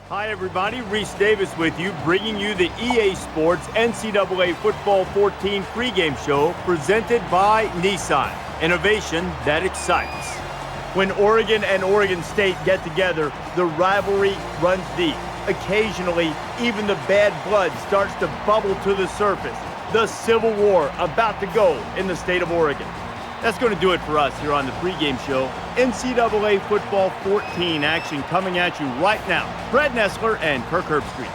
Hi everybody, Reese Davis with you, bringing you the EA Sports NCAA Football 14 pregame show presented by Nissan. Innovation that excites. When Oregon and Oregon State get together, the rivalry runs deep. Occasionally, even the bad blood starts to bubble to the surface. The Civil War about to go in the state of Oregon. That's going to do it for us here on the pregame show. NCAA Football 14 action coming at you right now. Brad Nessler and Kirk Herbstreit.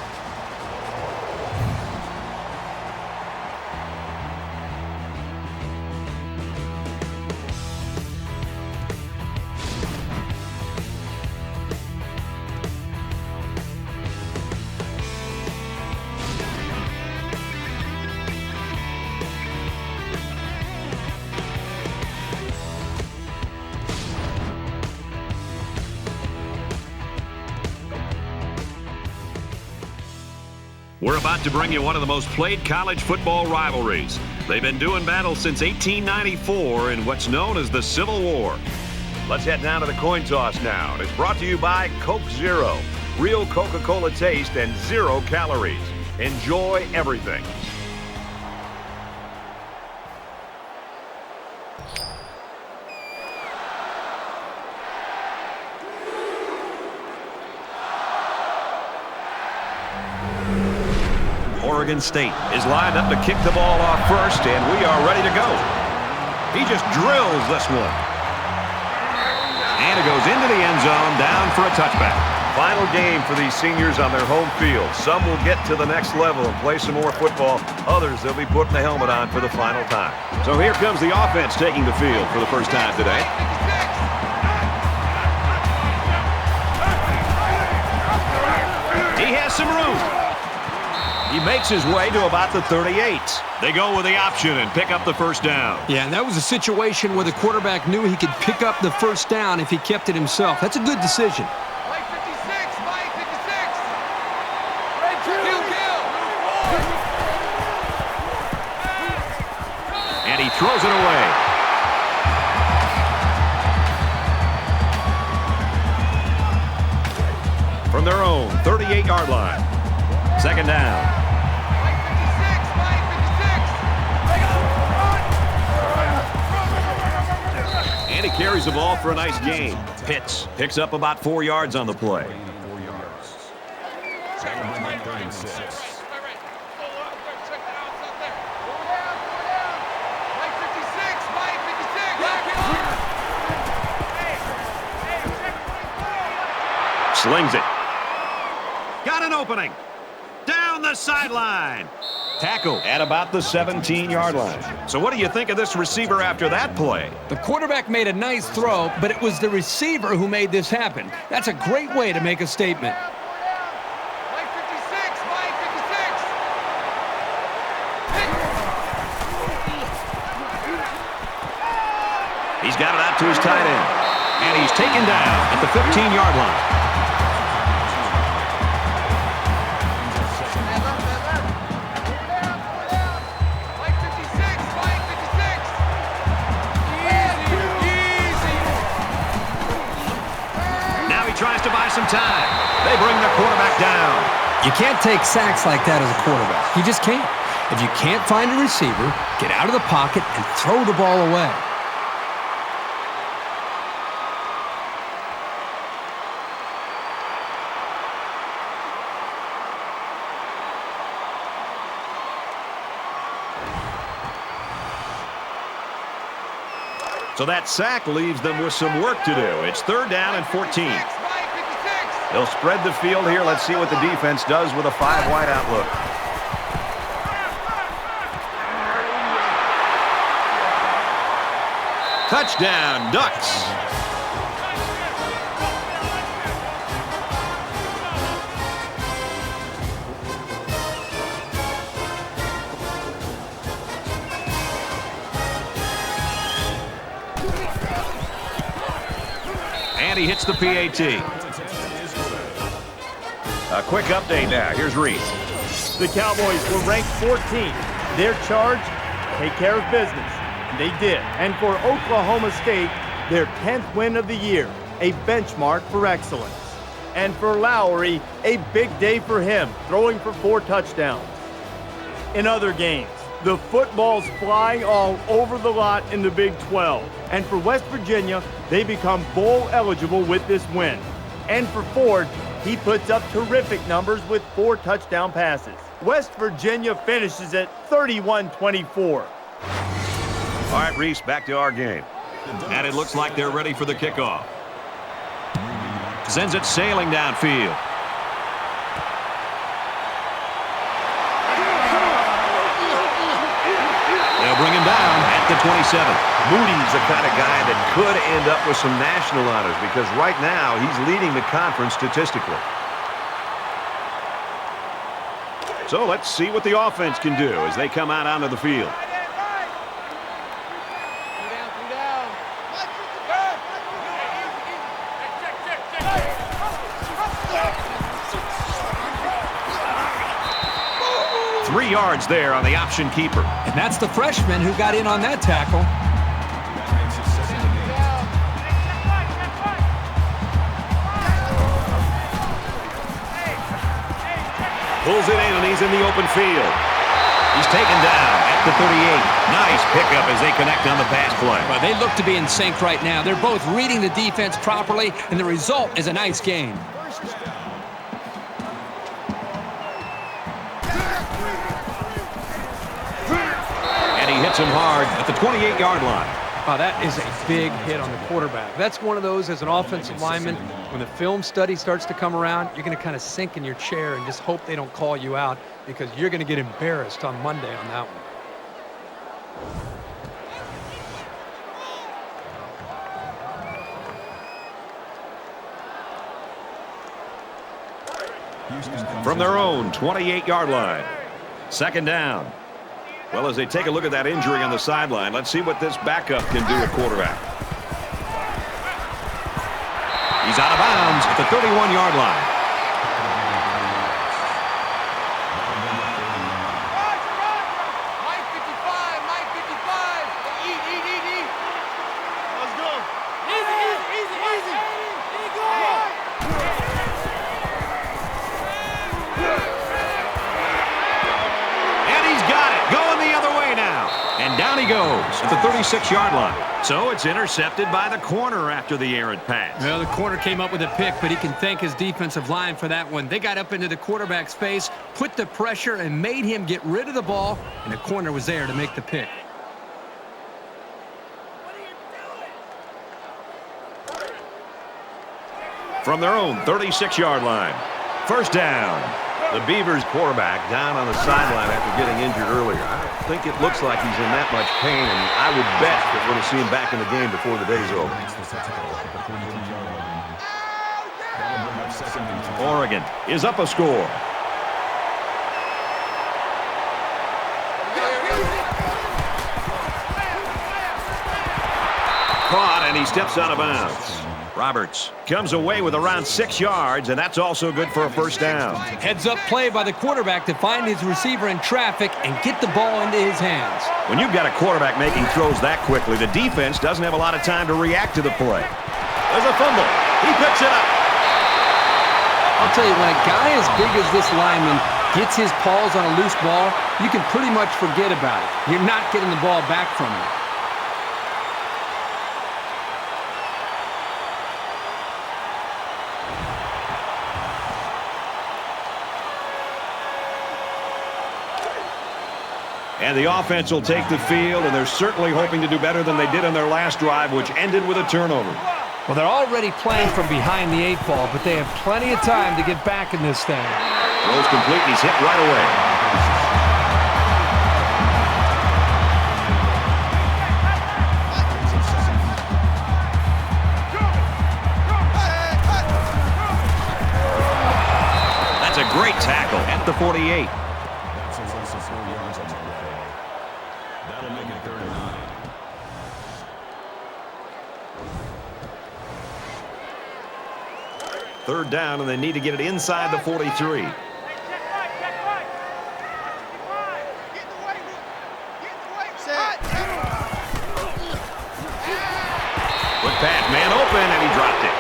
We're about to bring you one of the most played college football rivalries. They've been doing battle since 1894 in what's known as the Civil War. Let's head down to the coin toss now. It's brought to you by Coke Zero. Real Coca-Cola taste and 0 calories. Enjoy everything. Oregon State is lined up to kick the ball off first, and we are ready to go. He just drills this one. And it goes into the end zone, down for a touchback. Final game for these seniors on their home field. Some will get to the next level and play some more football. Others, they'll be putting the helmet on for the final time. So here comes the offense taking the field for the first time today. He has some room. He makes his way to about the 38. They go with the option and pick up the first down. Yeah, and that was a situation where the quarterback knew he could pick up the first down if he kept it himself. That's a good decision. Mike 56, Mike 56. Kill. And he throws it away. From their own 38-yard line. Second down. And he carries the ball for a nice gain. Pitts picks up about 4 yards on the play. Slings it. Got an opening. Down the sideline. Tackle at about the 17-yard line. So what do you think of this receiver after that play? The quarterback made a nice throw, but it was the receiver who made this happen. That's a great way to make a statement. Mike 56, Mike 56. He's got it out to his tight end. And he's taken down at the 15-yard line. Tries to buy some time. They bring the quarterback down. You can't take sacks like that as a quarterback. You just can't. If you can't find a receiver, get out of the pocket and throw the ball away. So that sack leaves them with some work to do. It's third down and 14. They'll spread the field here. Let's see what the defense does with a 5-wide outlook. Touchdown, Ducks. And he hits the PAT. A quick update now. Here's Reed. The Cowboys were ranked 14th. Their charge, take care of business. And they did. And for Oklahoma State, their 10th win of the year, a benchmark for excellence. And for Lowry, a big day for him, throwing for 4 touchdowns. In other games, the football's flying all over the lot in the Big 12. And for West Virginia, they become bowl eligible with this win. And for Ford, he puts up terrific numbers with 4 touchdown passes. West Virginia finishes at 31-24. All right, Reese, back to our game. And it looks like they're ready for the kickoff. Sends it sailing downfield. They'll bring him down at the 27. Moody's the kind of guy that could end up with some national honors because right now he's leading the conference statistically. So let's see what the offense can do as they come out onto the field. Three yards there on the option keeper. And that's the freshman who got in on that tackle. Pulls it in, and he's in the open field. He's taken down at the 38. Nice pickup as they connect on the pass play. Well, they look to be in sync right now. They're both reading the defense properly, and the result is a nice game. And he hits him hard at the 28-yard line. Oh, that is a big hit on the quarterback. That's one of those, as an offensive lineman, when the film study starts to come around, you're going to kind of sink in your chair and just hope they don't call you out because you're going to get embarrassed on Monday on that one. From their own 28-yard line. Second down. Well, as they take a look at that injury on the sideline, let's see what this backup can do at quarterback. He's out of bounds at the 31-yard line. Mike 55, Mike 55. Eat. Let's go. Easy. And he's got it. Going the other way now. And down he goes at the 36-yard line. So it's intercepted by the corner after the errant pass. Well, the corner came up with a pick, but he can thank his defensive line for that one. They got up into the quarterback's face, put the pressure, and made him get rid of the ball, and the corner was there to make the pick. From their own 36-yard line. First down. The Beavers quarterback down on the sideline after getting injured earlier. I don't think it looks like he's in that much pain, and I would bet that we're going to see him back in the game before the day's over. Oregon is up a score. Caught, and he steps out of bounds. Roberts comes away with around 6 yards, and that's also good for a first down. Heads-up play by the quarterback to find his receiver in traffic and get the ball into his hands. When you've got a quarterback making throws that quickly, the defense doesn't have a lot of time to react to the play. There's a fumble. He picks it up. I'll tell you, when a guy as big as this lineman gets his paws on a loose ball, you can pretty much forget about it. You're not getting the ball back from him. And the offense will take the field, and they're certainly hoping to do better than they did on their last drive, which ended with a turnover. Well, they're already playing from behind the 8 ball, but they have plenty of time to get back in this thing. Throws complete, and he's hit right away. That's a great tackle at the 48. Third down, and they need to get it inside the 43. Quick pass, man open, and he dropped it.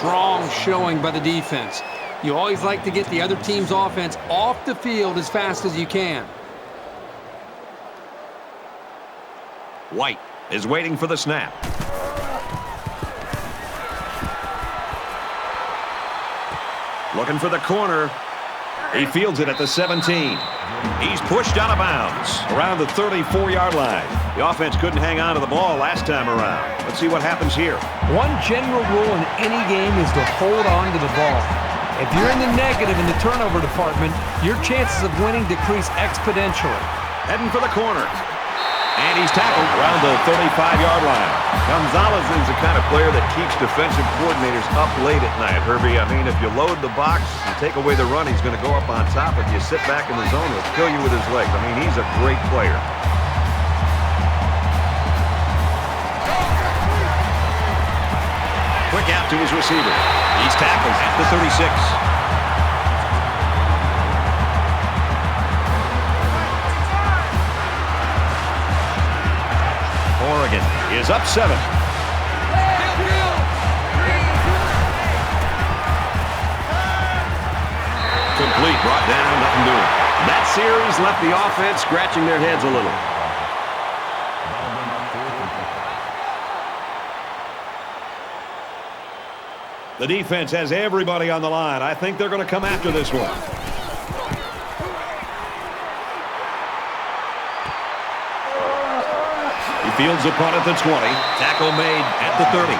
strong showing by the defense. You always like to get the other team's offense off the field as fast as you can. White is waiting for the snap. Looking for the corner. He fields it at the 17. He's pushed out of bounds around the 34-yard line. The offense couldn't hang on to the ball last time around. Let's see what happens here. One general rule in any game is to hold on to the ball. If you're in the negative in the turnover department, your chances of winning decrease exponentially. Heading for the corner. And he's tackled around the 35-yard line. Gonzalez is the kind of player that keeps defensive coordinators up late at night, Herbie. I mean, if you load the box, you take away the run, he's going to go up on top. If you sit back in the zone, he'll kill you with his legs. I mean, he's a great player. Quick out to his receiver. He's tackled at the 36. Oregon is up 7. Complete, brought down, nothing doing. That series left the offense scratching their heads a little. The defense has everybody on the line. I think they're going to come after this one. Fields the punt at the 20. Tackle made at the 30.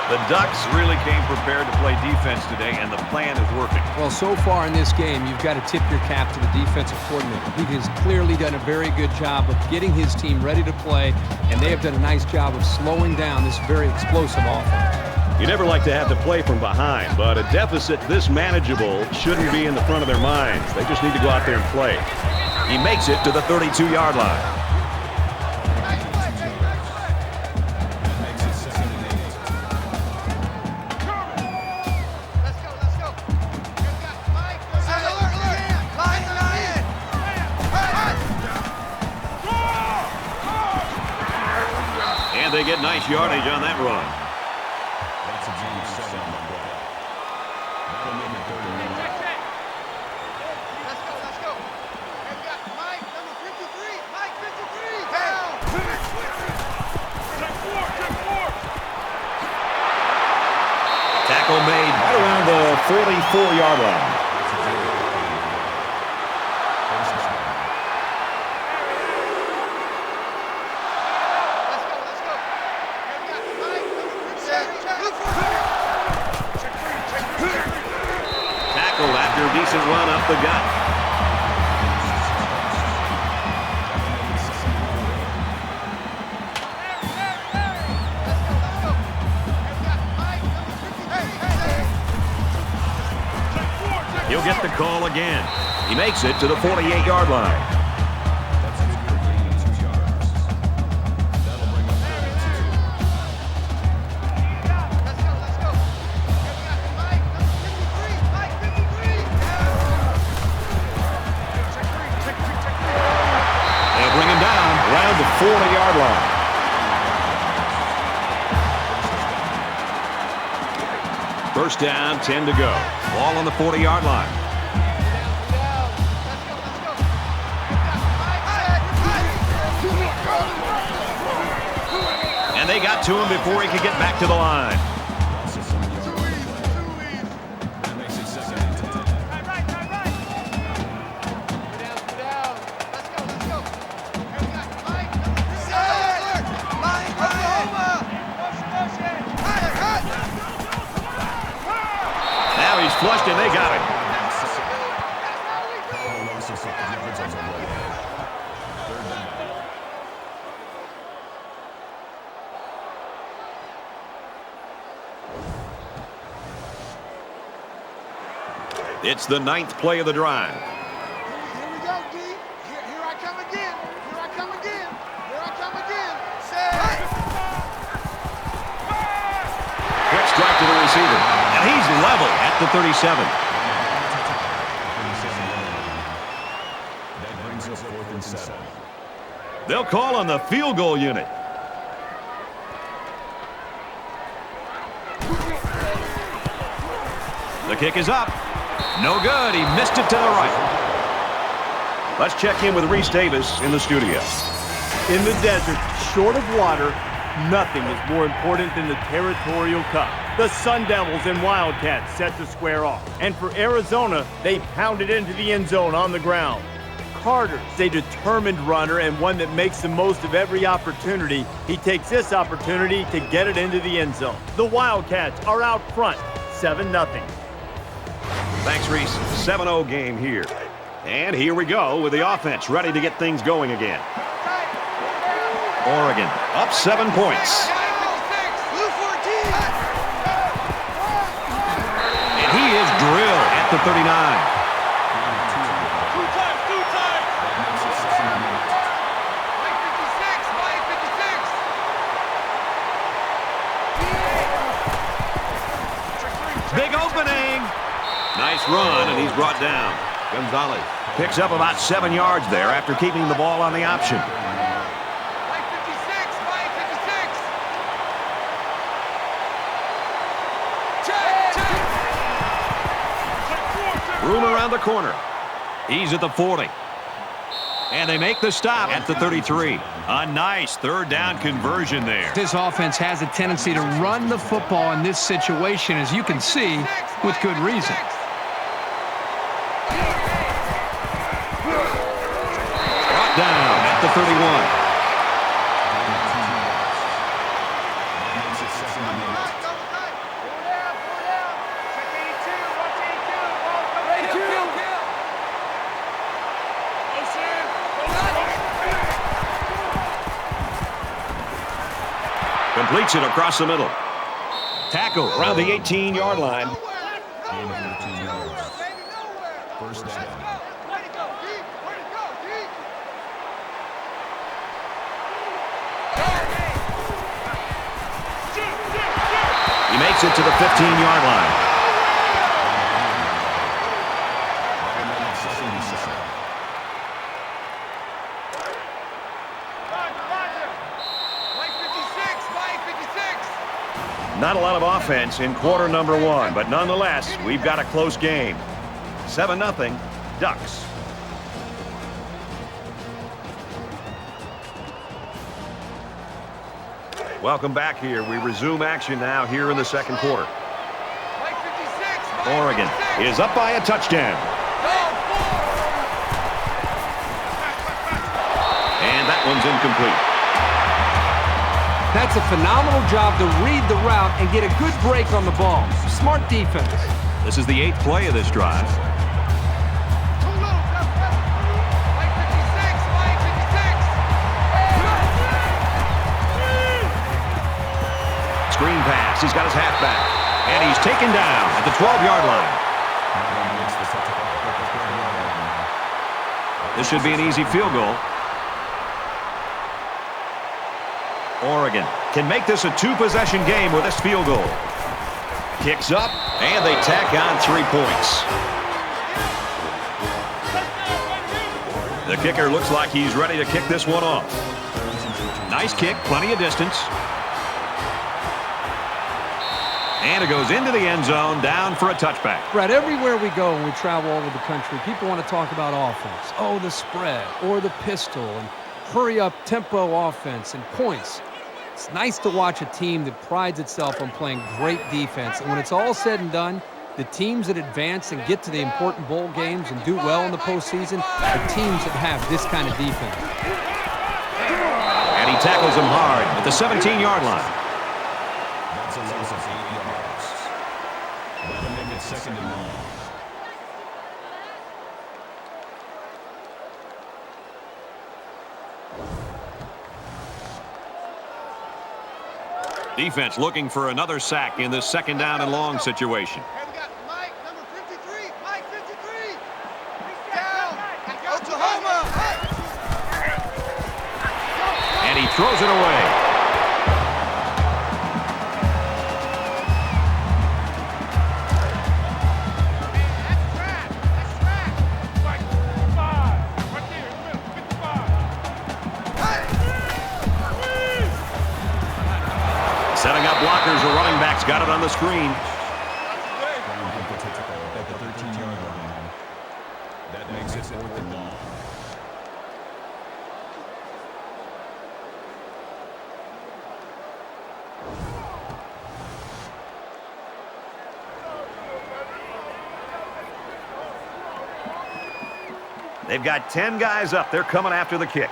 The Ducks really came prepared to play defense today, and the plan is working. Well, so far in this game, you've got to tip your cap to the defensive coordinator. He has clearly done a very good job of getting his team ready to play, and they have done a nice job of slowing down this very explosive offense. You never like to have to play from behind, but a deficit this manageable shouldn't be in the front of their minds. They just need to go out there and play. He makes it to the 32-yard line. They get nice yardage on that run. That's a game 7 on the ball. That'll make it 39. Let's go. We've got Mike, number 53. Mike, 53. Down. Check 4. Tackle made right around the 44-yard line. Decent run up the gut. He'll get the call again. He makes it to the 48-yard line. The 40-yard line. First down, 10 to go. Ball on the 40-yard line. And they got to him before he could get back to the line. Flushed and they got it. It's the 9th play of the drive. Here we go, D. Here I come again. Quick strike to the receiver. And he's level at the 37. That brings us 4th and 7. They'll call on the field goal unit. The kick is up. No good. He missed it to the right. Let's check in with Reese Davis in the studio. In the desert, short of water, nothing is more important than the Territorial Cup. The Sun Devils and Wildcats set to square off. And for Arizona, they pounded into the end zone on the ground. Carter's a determined runner and one that makes the most of every opportunity. He takes this opportunity to get it into the end zone. The Wildcats are out front, 7-0. Thanks, Reese. 7-0 game here. And here we go with the offense ready to get things going again. Oregon up 7 points. And he is drilled at the 39. Big opening. Nice run, and he's brought down. Gonzalez picks up about 7 yards there after keeping the ball on the option. Room around the corner. He's at the 40. And they make the stop at the 33. A nice third down conversion there. This offense has a tendency to run the football in this situation, as you can see, with good reason. Brought down at the 31. Completes it across the middle. Tackle around the 18-yard line. Gain of 13 yards. First down. He makes it to the 15-yard line. Not a lot of offense in quarter number 1, but nonetheless, we've got a close game. 7-0, Ducks. Welcome back here. We resume action now here in the second quarter. Oregon is up by a touchdown. And that one's incomplete. That's a phenomenal job to read the route and get a good break on the ball. Smart defense. This is the 8th play of this drive. Screen pass. He's got his halfback. And he's taken down at the 12-yard line. This should be an easy field goal. Oregon can make this a 2-possession game with this field goal. Kicks up, and they tack on 3 points. The kicker looks like he's ready to kick this one off. Nice kick, plenty of distance. And it goes into the end zone, down for a touchback. Brett, everywhere we go when we travel all over the country, people want to talk about offense. Oh, the spread, or the pistol, and hurry-up tempo offense, and points. It's nice to watch a team that prides itself on playing great defense. And when it's all said and done, the teams that advance and get to the important bowl games and do well in the postseason are teams that have this kind of defense. And he tackles him hard at the 17-yard line. That's a loss of 8 yards. That'll make it 2nd and 9. Defense looking for another sack in this 2nd down and long situation. Hey, we got Mike, number 53. Mike, 53. Down. Oklahoma. And he throws it away. Setting up blockers, the running back's got it on the screen. That makes it 4th and long. They've got 10 guys up. They're coming after the kick.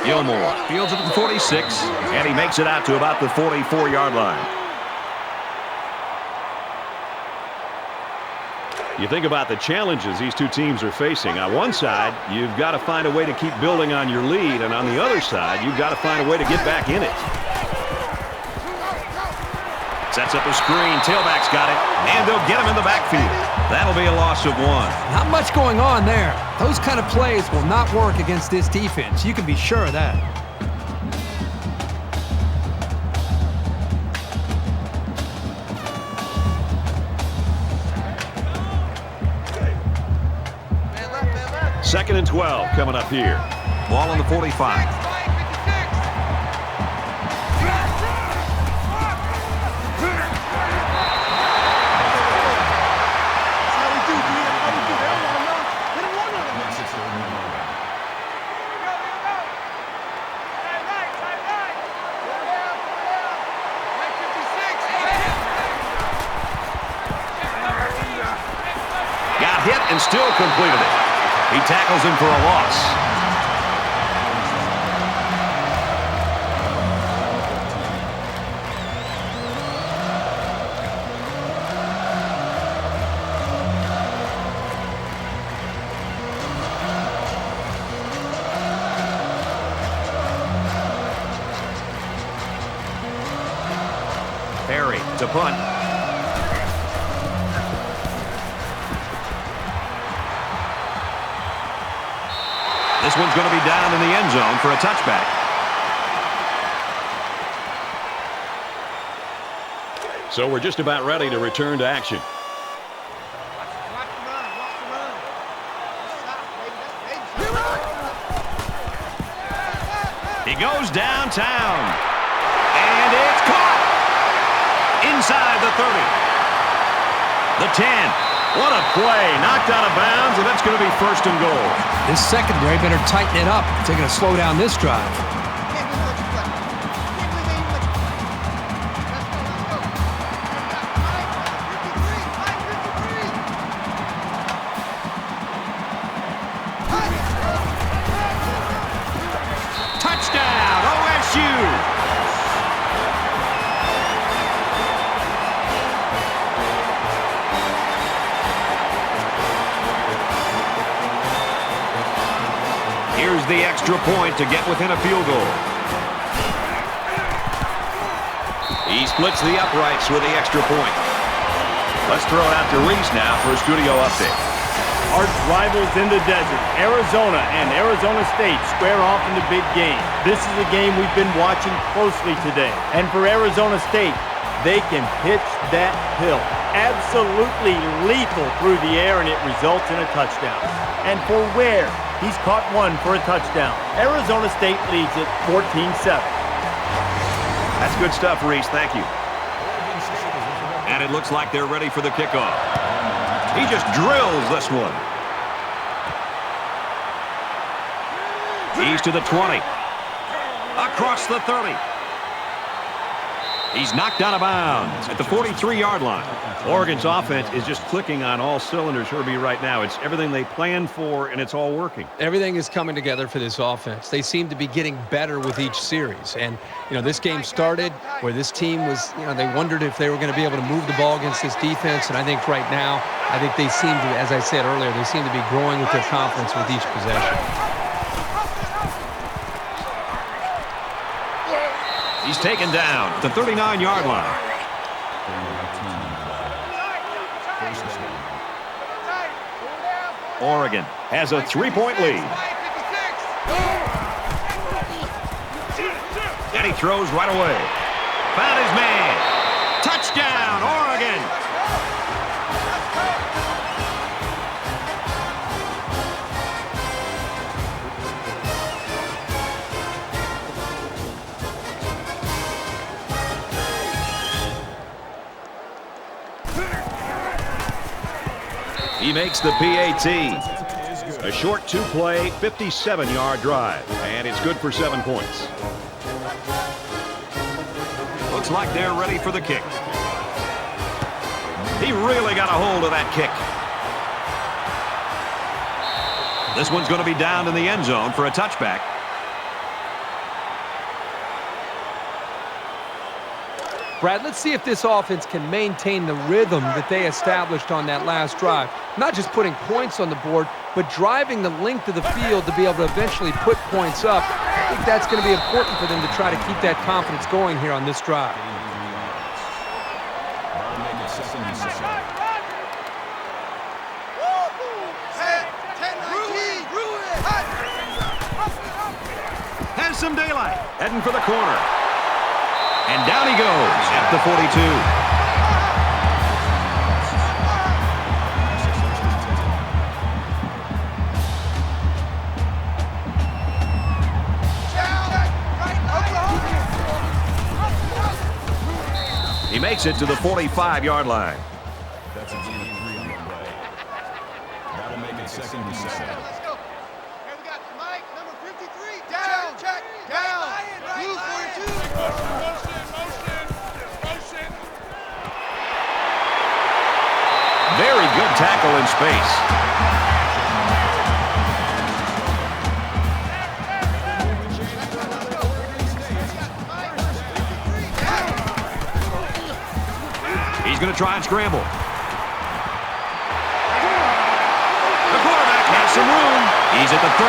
Gilmore fields it at the 46, and he makes it out to about the 44-yard line. You think about the challenges these two teams are facing. On one side, you've got to find a way to keep building on your lead, and on the other side, you've got to find a way to get back in it. Sets up a screen. Tailback's got it, and they'll get him in the backfield. That'll be a loss of 1. Not much going on there. Those kind of plays will not work against this defense. You can be sure of that. Second and 12 coming up here. Ball on the 45. Hit and still completed it. He tackles him for a loss. Perry to punt. This one's going to be down in the end zone for a touchback. So we're just about ready to return to action. He goes downtown. And it's caught. Inside the 30. The 10. What a play. Knocked out of bounds, and that's going to be first and goal. This secondary better tighten it up if they're going to slow down this drive. Touchdown, OSU! Here's the extra point to get within a field goal. He splits the uprights with the extra point. Let's throw it out to Reese now for a studio update. Arch rivals in the desert, Arizona and Arizona State square off in the big game. This is a game we've been watching closely today. And for Arizona State, they can pitch that hill. Absolutely lethal through the air, and it results in a touchdown. And for Ware, he's caught one for a touchdown. Arizona State leads it 14-7. That's good stuff, Reese. Thank you. And it looks like they're ready for the kickoff. He just drills this one. He's to the 20. Across the 30. He's knocked out of bounds at the 43-yard line. Oregon's offense is just clicking on all cylinders, Herbie, right now. It's everything they planned for, and it's all working. Everything is coming together for this offense. They seem to be getting better with each series. And, you know, this game started where this team was, you know, they wondered if they were going to be able to move the ball against this defense. And I think right now, I think they seem to, as I said earlier, they seem to be growing with their confidence with each possession. He's taken down at the 39-yard line. Oregon has a 3-point lead. And he throws right away. Found his man. Touchdown, Oregon. He makes the PAT. A short two-play, 57-yard drive, and it's good for 7 points. Looks like they're ready for the kick. He really got a hold of that kick. This one's going to be down in the end zone for a touchback. Brad, let's see if this offense can maintain the rhythm that they established on that last drive. Not just putting points on the board, but driving the length of the field to be able to eventually put points up. I think that's going to be important for them to try to keep that confidence going here on this drive. Has some daylight. Heading for the corner. And down he goes at the 42. He makes it to the 45-yard line. That's a gain of 3 on the play. That'll make it 2nd and 7. Let's go. Here we got Mike, number 53. Down, check, down. Blue 42. Very good tackle in space. He's going to try and scramble. The quarterback has some room. He's at the 30.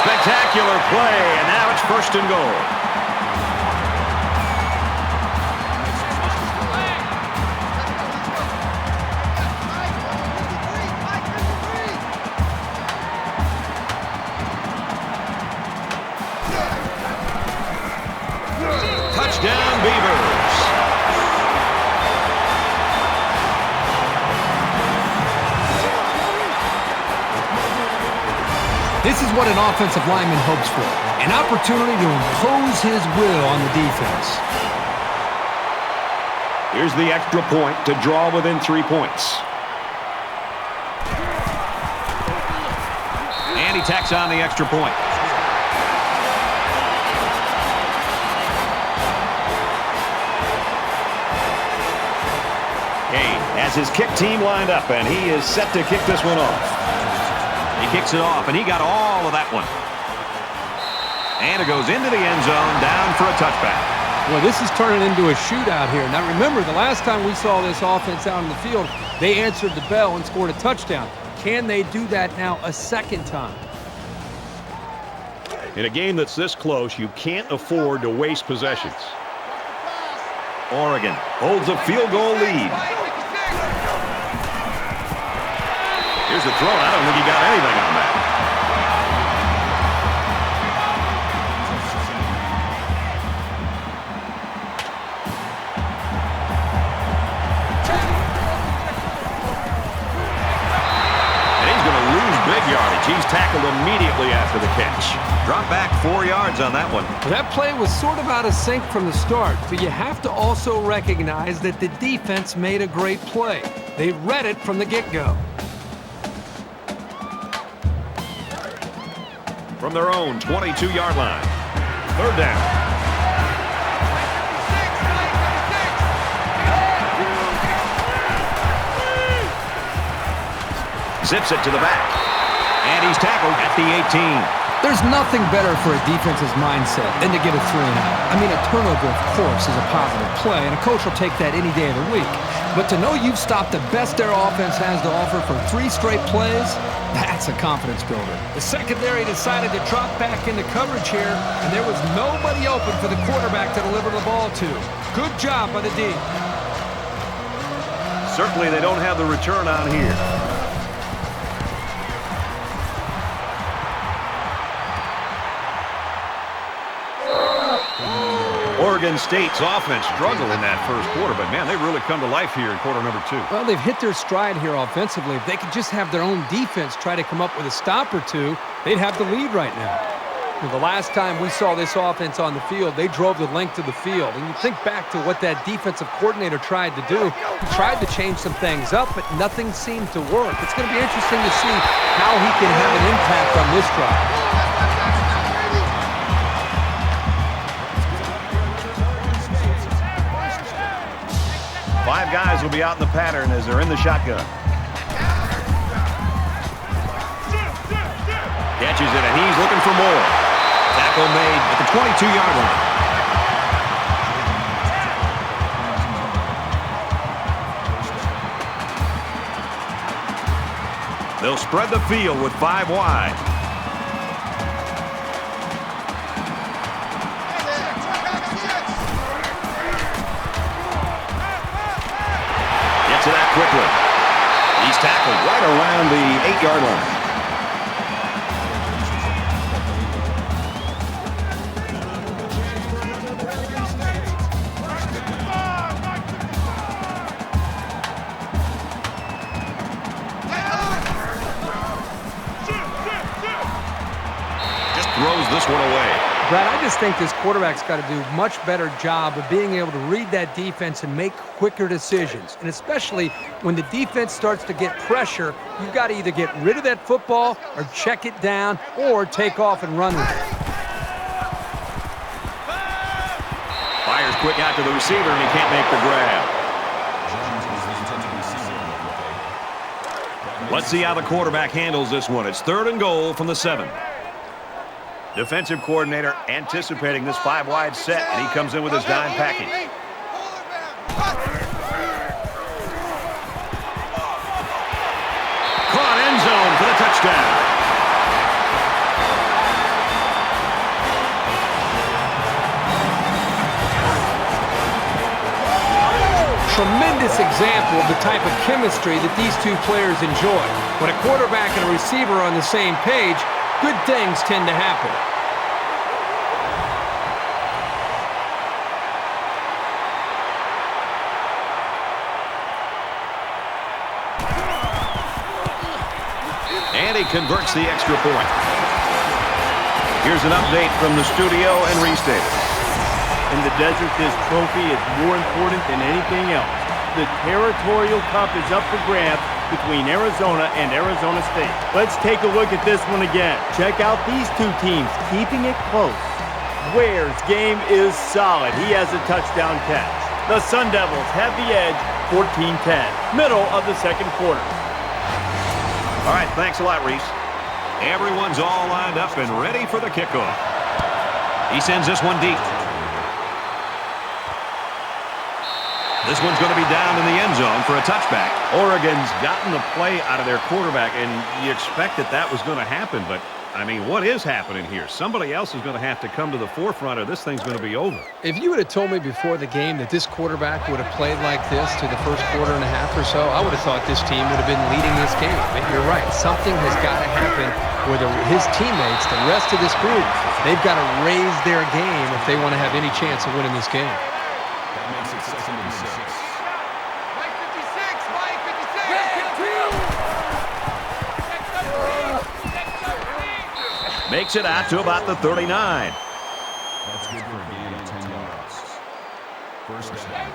Spectacular play, and now it's 1st and goal. Touchdown, Beavers. This is what an offensive lineman hopes for, an opportunity to impose his will on the defense. Here's the extra point to draw within 3 points. And he tacks on the extra point. Has his kick team lined up, and he is set to kick this one off. He kicks it off, and he got all of that one. And it goes into the end zone, down for a touchback. Well, this is turning into a shootout here. Now, remember, the last time we saw this offense out in the field, they answered the bell and scored a touchdown. Can they do that now a second time? In a game that's this close, you can't afford to waste possessions. Oregon holds a field goal lead. Here's the throw. I don't think he got anything on that. And he's going to lose big yardage. He's tackled immediately after the catch. Drop back 4 yards on that one. That play was sort of out of sync from the start, but you have to also recognize that the defense made a great play. They read it from the get-go. From their own 22-yard line. 3rd down. Zips it to the back. And he's tackled at the 18. There's nothing better for a defense's mindset than to get a 3-and-out. I mean, a turnover, of course, is a positive play, and a coach will take that any day of the week. But to know you've stopped the best their offense has to offer for 3 straight plays, that's a confidence builder. The secondary decided to drop back into coverage here, and there was nobody open for the quarterback to deliver the ball to. Good job by the D. Certainly they don't have the return on here. Oregon State's offense struggled in that first quarter, but man, they've really come to life here in quarter number 2. Well, they've hit their stride here offensively. If they could just have their own defense try to come up with a stop or two, they'd have the lead right now. The last time we saw this offense on the field, they drove the length of the field. And you think back to what that defensive coordinator tried to do. He tried to change some things up, but nothing seemed to work. It's going to be interesting to see how he can have an impact on this drive. 5 guys will be out in the pattern as they're in the shotgun. Catches it, and he's looking for more. Tackle made at the 22-yard line. They'll spread the field with 5 wide. Gets it out quickly. He's tackled right around the 8-yard line. Throws this one away. Brad, I just think this quarterback's got to do a much better job of being able to read that defense and make quicker decisions. And especially when the defense starts to get pressure, you've got to either get rid of that football or check it down or take off and run with it. Fires quick out to the receiver, and he can't make the grab. Let's see how the quarterback handles this one. It's 3rd and goal from the 7. Defensive coordinator anticipating this 5-wide set, and he comes in with his dime package. Caught end zone for the touchdown. Tremendous example of the type of chemistry that these two players enjoy. When a quarterback and a receiver are on the same page, good things tend to happen. And he converts the extra point. Here's an update from the studio and restated. In the desert, this trophy is more important than anything else. The Territorial Cup is up for grabs between Arizona and Arizona State. Let's take a look at this one again. Check out these two teams keeping it close. Ware's game is solid. He has a touchdown catch. The Sun Devils have the edge, 14-10, middle of the second quarter. All right, thanks a lot, Reese. Everyone's all lined up and ready for the kickoff. He sends this one deep. This one's going to be down in the end zone for a touchback. Oregon's gotten the play out of their quarterback, and you expect that was going to happen, but I mean, what is happening here? Somebody else is going to have to come to the forefront or this thing's going to be over. If you would have told me before the game that this quarterback would have played like this to the first quarter and a half or so, I would have thought this team would have been leading this game. But you're right. Something has got to happen where his teammates, the rest of this group, they've got to raise their game if they want to have any chance of winning this game. That makes it 2nd and 6. Mike 56, Mike 56. Makes it out to about the 39. That's good for a gain of 10 yards. First down.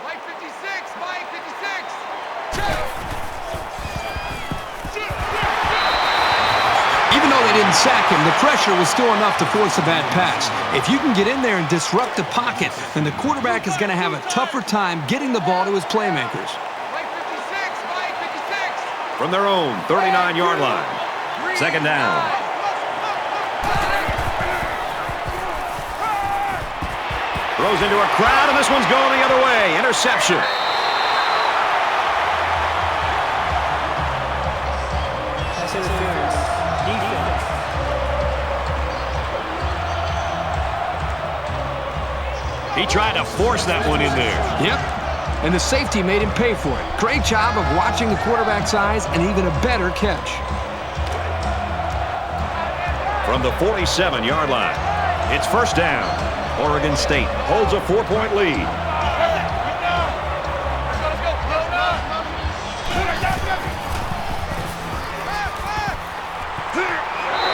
Mike 56, Mike 56. Even though they didn't sack him, the pressure was still enough to force a bad pass. If you can get in there and disrupt the pocket, then the quarterback is going to have a tougher time getting the ball to his playmakers. Mike 56, Mike 56. From their own 39-yard line. Second down. Throws into a crowd, and this one's going the other way. Interception. He tried to force that one in there. Yep. And the safety made him pay for it. Great job of watching the quarterback's eyes and even a better catch. From the 47-yard line, it's first down. Oregon State holds a 4-point lead.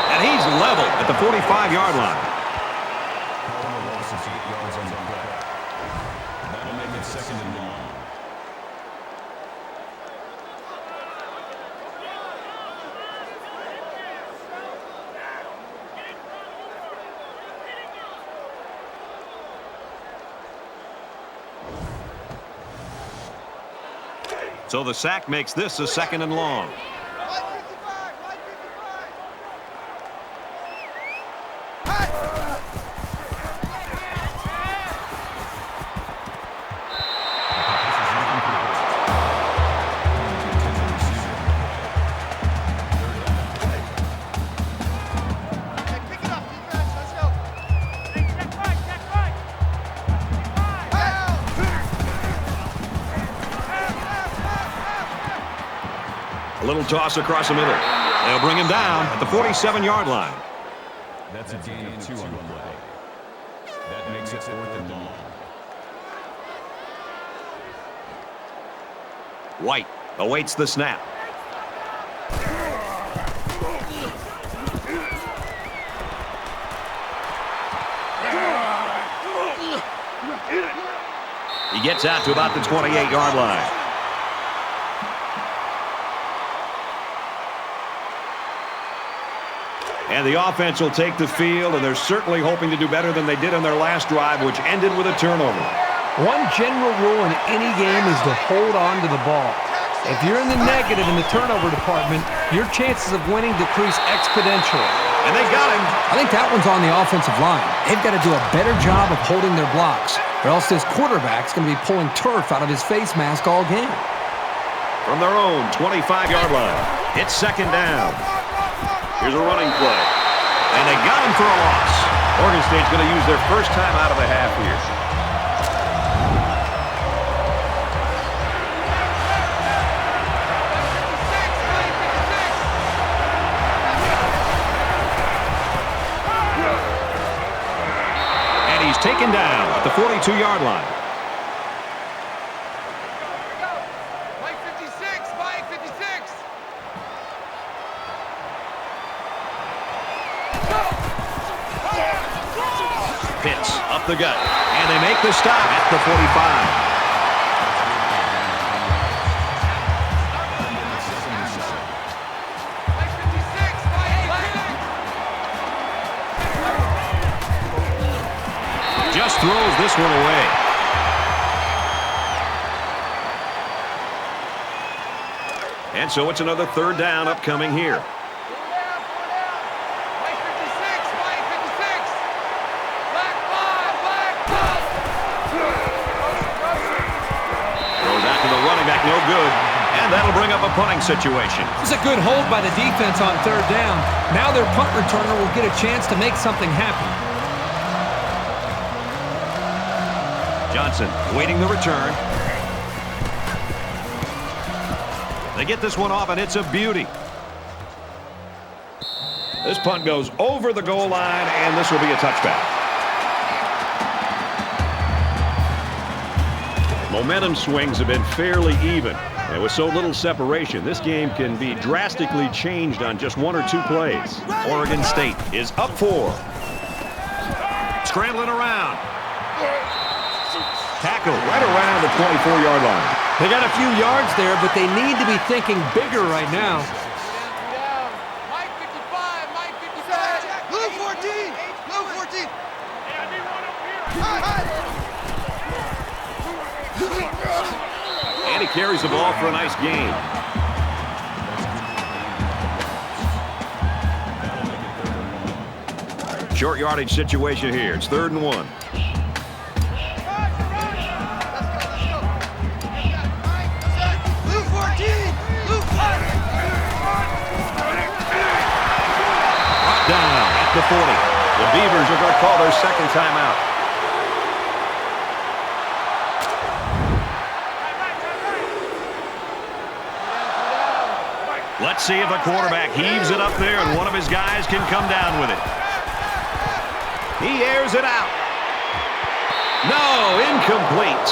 And he's level the 45-yard line. Calling a loss of 8 yards on the play. That'll make it 2nd and long. So the sack makes this a 2nd and long. Mike 55, Mike 55. Hey! Hey, pick it up, defense. Let's go. A little toss across the middle. They'll bring him down at the 47-yard line. That's a gain of 2 on the play. That makes it 4th and long. White awaits the snap. He gets out to about the 28-yard line. And the offense will take the field, and they're certainly hoping to do better than they did on their last drive, which ended with a turnover. One general rule in any game is to hold on to the ball. If you're in the negative in the turnover department, your chances of winning decrease exponentially. And they got him. I think that one's on the offensive line. They've got to do a better job of holding their blocks, or else this quarterback's going to be pulling turf out of his face mask all game. From their own 25-yard line, it's 2nd down. Here's a running play. And they got him for a loss. Oregon State's going to use their first time out of the half here. And he's taken down at the 42-yard line. Mike 56, Mike 56. Pitts up the gut. And they make the stop at the 45. Mike 56, Mike. Just throws this one away. And so it's another 3rd down upcoming here. Mike 56, Mike 56. Black 5, Black 5. Throws out to the running back, no good. And that'll bring up a punting situation. It's a good hold by the defense on 3rd down. Now their punt returner will get a chance to make something happen. Johnson waiting the return. They get this one off, and it's a beauty. This punt goes over the goal line, and this will be a touchback. Momentum swings have been fairly even. And with so little separation, this game can be drastically changed on just 1 or 2 plays. Oregon State is up 4. Scrambling around. Tackle right around the 24-yard line. They got a few yards there, but they need to be thinking bigger right now. Mike 55, Mike 55. Blue 14, Blue 14. And he carries the ball for a nice gain. Short yardage situation here. It's 3rd and 1. Blue 14, Blue 14. Down at the 40. The Beavers are going to call their 2nd timeout. Let's see if the quarterback heaves it up there and one of his guys can come down with it. He airs it out. No, incomplete.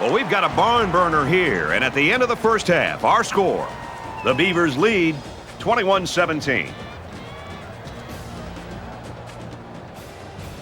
Well, we've got a barn burner here, and at the end of the first half, our score, the Beavers lead 21-17.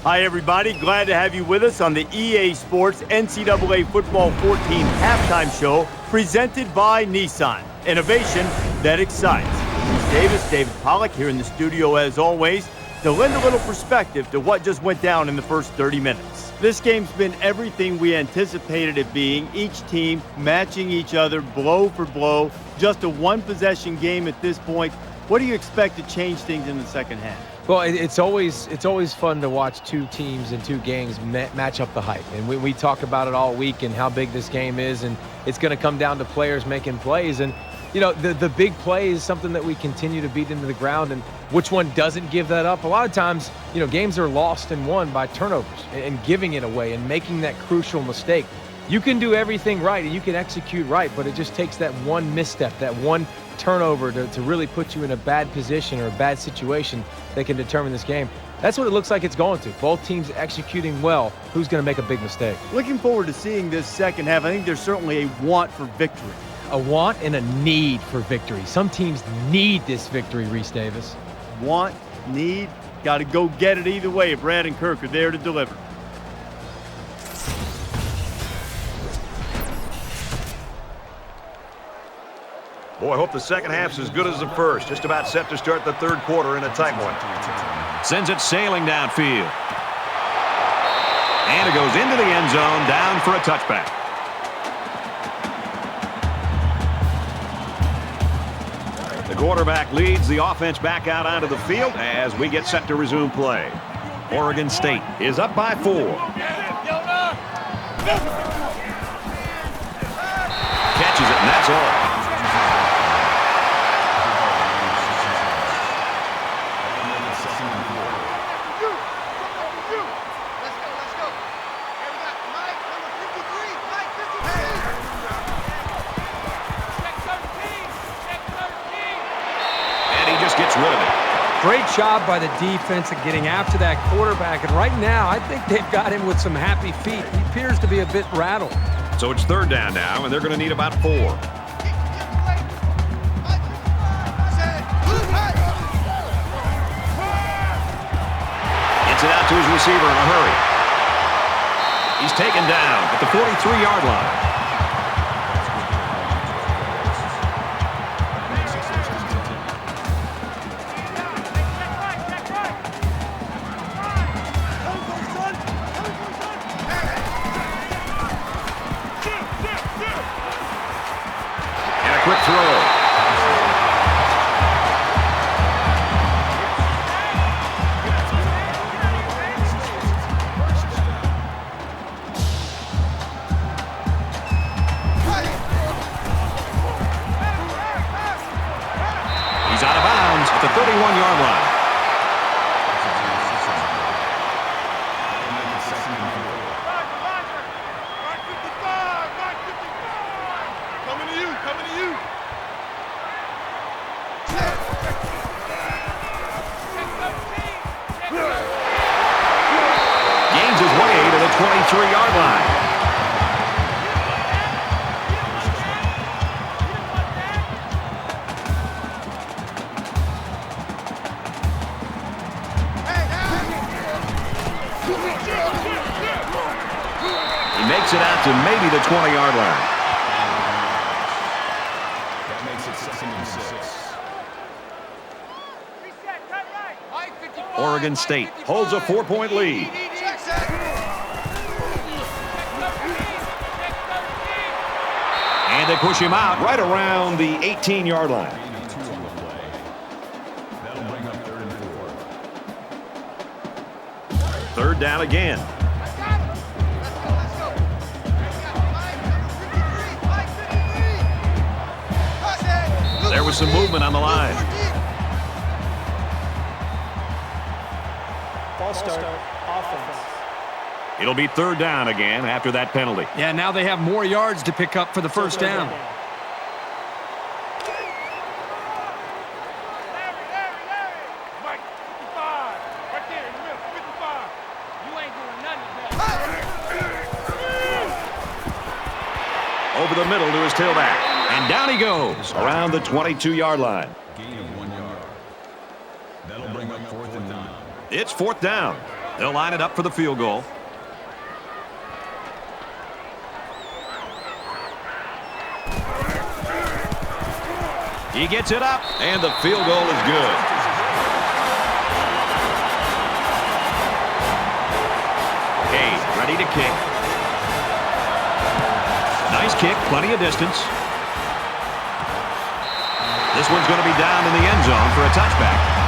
Hi, everybody. Glad to have you with us on the EA Sports NCAA Football 14 halftime show presented by Nissan. Innovation that excites. Bruce Davis, David Pollack here in the studio as always to lend a little perspective to what just went down in the first 30 minutes. This game's been everything we anticipated it being. Each team matching each other blow for blow. Just a one-possession game at this point. What do you expect to change things in the second half? Well, it's always fun to watch two teams and two gangs match up the hype. And we talk about it all week and how big this game is. And it's going to come down to players making plays. And, you know, the big play is something that we continue to beat into the ground. And which one doesn't give that up? A lot of times, you know, games are lost and won by turnovers and giving it away and making that crucial mistake. You can do everything right and you can execute right, but it just takes that one misstep, that one turnover to really put you in a bad position or a bad situation that can determine this game. That's what it looks like it's going to. Both teams executing well. Who's going to make a big mistake? Looking forward to seeing this second half. I think there's certainly a want for victory. A want and a need for victory. Some teams need this victory, Reese Davis. Want, need, got to go get it either way. Brad and Kirk are there to deliver. Boy, I hope the second half's as good as the first. Just about set to start the third quarter in a tight one. Sends it sailing downfield. And it goes into the end zone, down for a touchback. The quarterback leads the offense back out onto the field as we get set to resume play. Oregon State is up by 4. Catches it, and that's all. Gets rid of it. Great job by the defense at getting after that quarterback. And right now, I think they've got him with some happy feet. He appears to be a bit rattled. So it's third down now, and they're going to need about 4. Gets it out to his receiver in a hurry. He's taken down at the 43-yard line. Quick throw. He's out of bounds at the 31-yard line. Gains his way to the 23-yard line. He makes it out to maybe the 20-yard line. That makes it 2nd and 6. Oregon State holds a 4-point lead. And they push him out right around the 18-yard line. That'll bring up 3rd and 4. Third down again. There was some movement on the line. Ball start, offense. It'll be third down again after that penalty. Yeah, now they have more yards to pick up for the first down. Over the middle to his tailback. And down he goes around the 22-yard line. Gain of 1 yard. That'll bring up 4th and 9. It's 4th down. They'll line it up for the field goal. He gets it up, and the field goal is good. Hayes ready to kick. Nice kick, plenty of distance. This one's going to be down in the end zone for a touchback.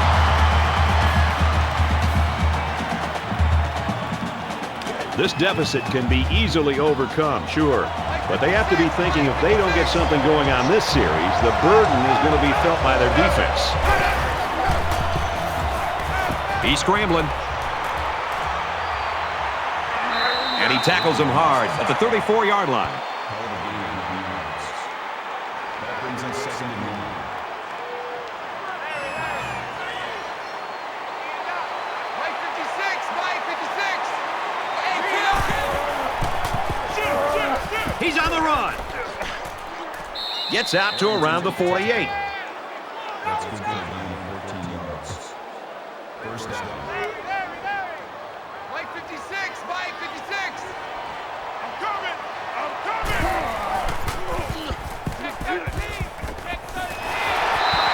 This deficit can be easily overcome, sure. But they have to be thinking if they don't get something going on this series, the burden is going to be felt by their defense. He's scrambling. And he tackles him hard at the 34-yard line. That brings in 2nd and 9. Mike 56, Mike 56. He's on the run. Gets out to around the 48. That's good for a gain of 14 yards. 1st down. Mike 56, Mike 56.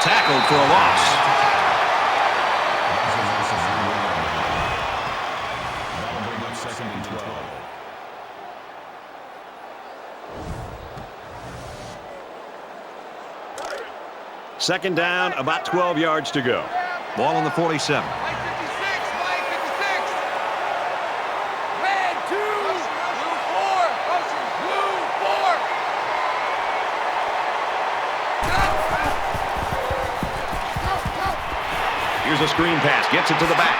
Tackled for a loss. That'll bring up 2nd and 12. Second down, about 12 yards to go. Ball on the 47. Mike 56, Mike 56. Red 2, blue 4, blue 4. Here's a screen pass, gets it to the back.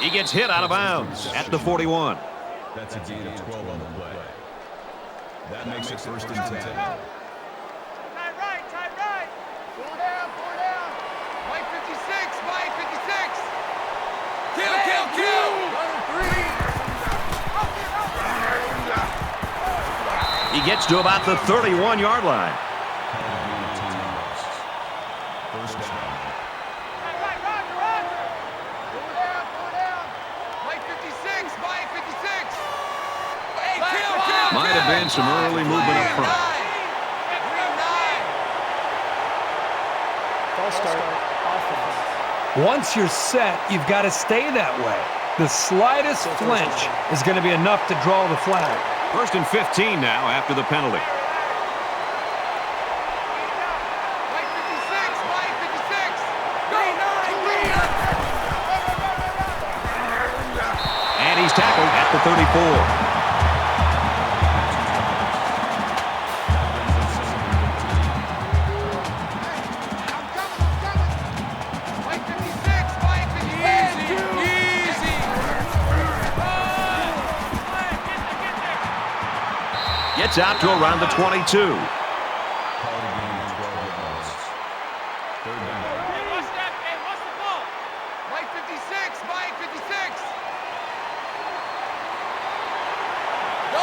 He gets hit out of bounds at the 41. That's a gain of 12 on the play. That makes it 1st and 10. Tie right, tie right. 4 down, 4 down. Mike 56, Mike 56. Kill, kill, kill. 3. He gets to about the 31-yard line. First down. Right, Roger, Roger. 4 down, 4 down. Mike 56, Mike 56. Hey, kill, kill. Might have been some early movement up front. False start. Offense. Once you're set, you've got to stay that way. The slightest flinch is going to be enough to draw the flag. 1st and 15 now after the penalty. Mike 56, Mike 56. Go, And he's tackled at the 34. Mike 56, Mike 56. Easy. Gets out to around the 22. Call it a gain of 12 yards. 3rd down. What's that? Hey, what's the ball? Mike 56, Mike 56. Go,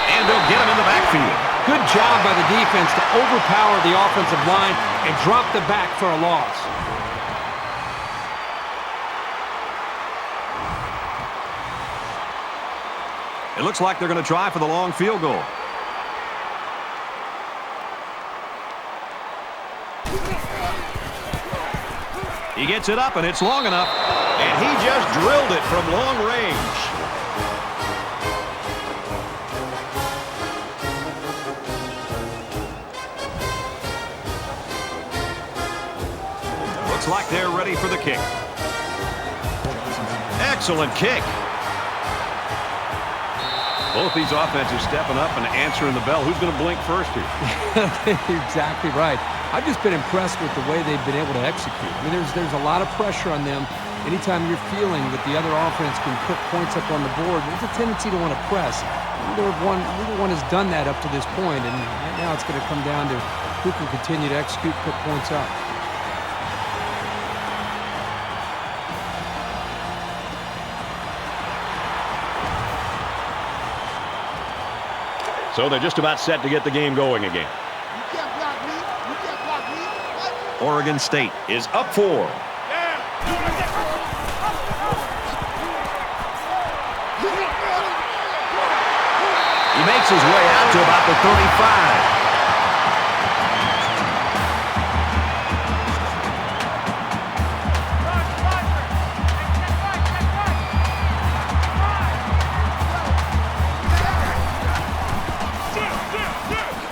And they'll get him in the backfield. Good job by the defense to overpower the offensive line and drop the back for a loss. It looks like they're going to try for the long field goal. He gets it up, and it's long enough. And he just drilled it from long range. Looks like they're ready for the kick. Excellent kick. Both these offenses stepping up and answering the bell. Who's going to blink first here? You're exactly right. I've just been impressed with the way they've been able to execute. I mean, there's a lot of pressure on them. Anytime you're feeling that the other offense can put points up on the board, there's a tendency to want to press. Neither one has done that up to this point, and right now it's going to come down to who can continue to execute, put points up. So they're just about set to get the game going again. You can't block me. You can't block me. Oregon State is up 4. He makes his way out to about the 35.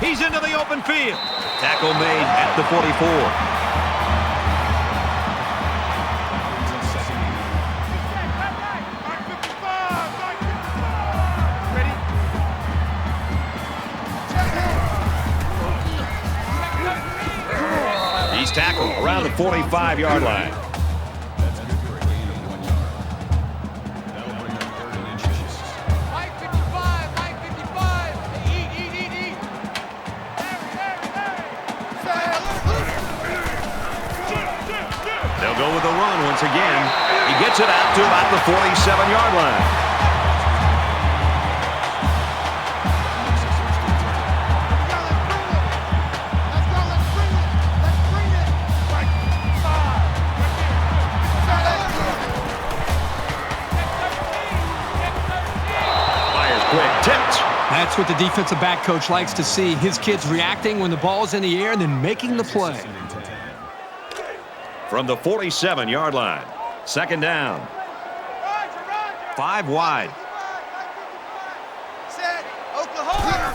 He's into the open field. Tackle made at the 44. He's tackled around the 45-yard line. That's good for a gain of 1 yard. That'll bring up 3rd and inches. Mike 55, Mike 55. Eat. They'll go with the run once again. He gets it out to about the 47-yard line. That's what the defensive back coach likes to see. His kids reacting when the ball's in the air and then making the play. From the 47-yard line, 2nd down. 5 wide. Set. Oklahoma.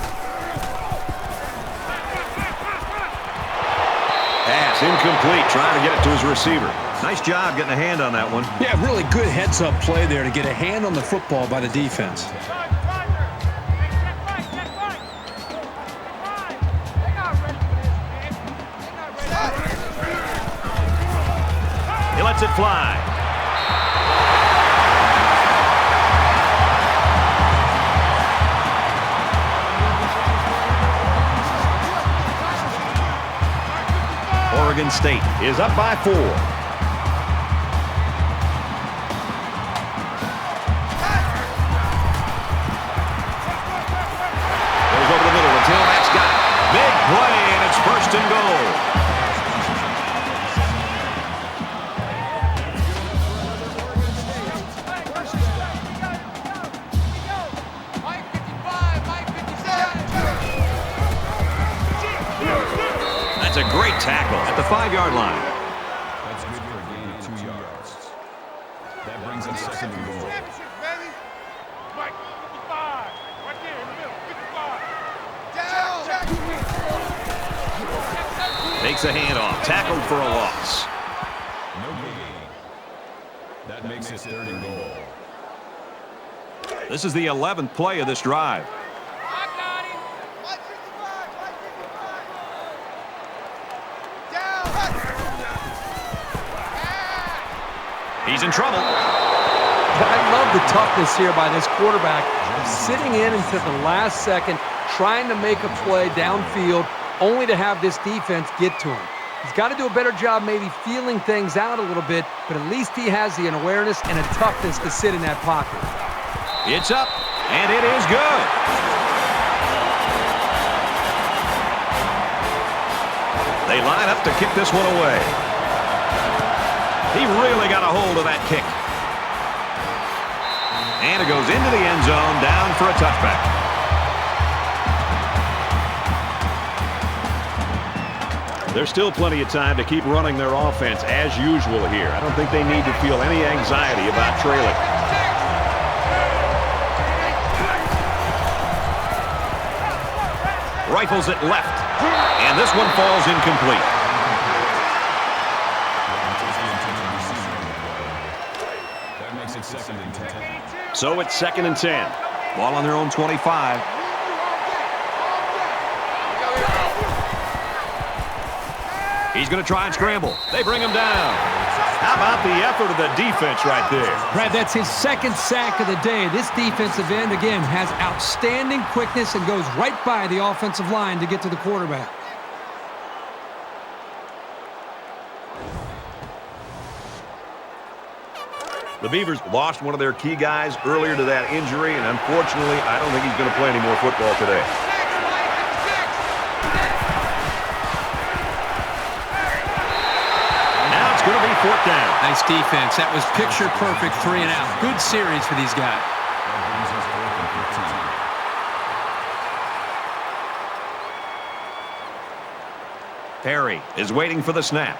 Pass incomplete, trying to get it to his receiver. Nice job getting a hand on that one. Yeah, really good heads-up play there to get a hand on the football by the defense. He lets it fly. Oregon State is up by 4. Goes over the middle. The tailback's got it. Big play, and it's 1st and goal. That's a great tackle at the 5-yard line. That's good for a gain of 2 yards. That brings up 2nd and goal. Mike 55. Right there in the middle. 55. Down. Takes a handoff. Tackled for a loss. No gain. That makes it 3rd and goal. This is the 11th play of this drive. I got him. Mike 55. Mike 55. Down. He's in trouble. I love the toughness here by this quarterback, sitting in until the last second, trying to make a play downfield, only to have this defense get to him. He's got to do a better job maybe feeling things out a little bit, but at least he has the awareness and a toughness to sit in that pocket. It's up, and it is good. They line up to kick this one away. He really got a hold of that kick. And it goes into the end zone, down for a touchback. There's still plenty of time to keep running their offense as usual here. I don't think they need to feel any anxiety about trailing. Rifles it left, and this one falls incomplete. That makes it 2nd and 10. So it's 2nd and 10. Ball on their own 25. He's going to try and scramble. They bring him down. How about the effort of the defense right there? Brad, that's his 2nd sack of the day. This defensive end, again, has outstanding quickness and goes right by the offensive line to get to the quarterback. The Beavers lost one of their key guys earlier to that injury, and unfortunately, I don't think he's going to play any more football today. 4th down. Nice defense. That was picture-perfect 3 and out. Good series for these guys. That brings us 4th and 15. Perry is waiting for the snap.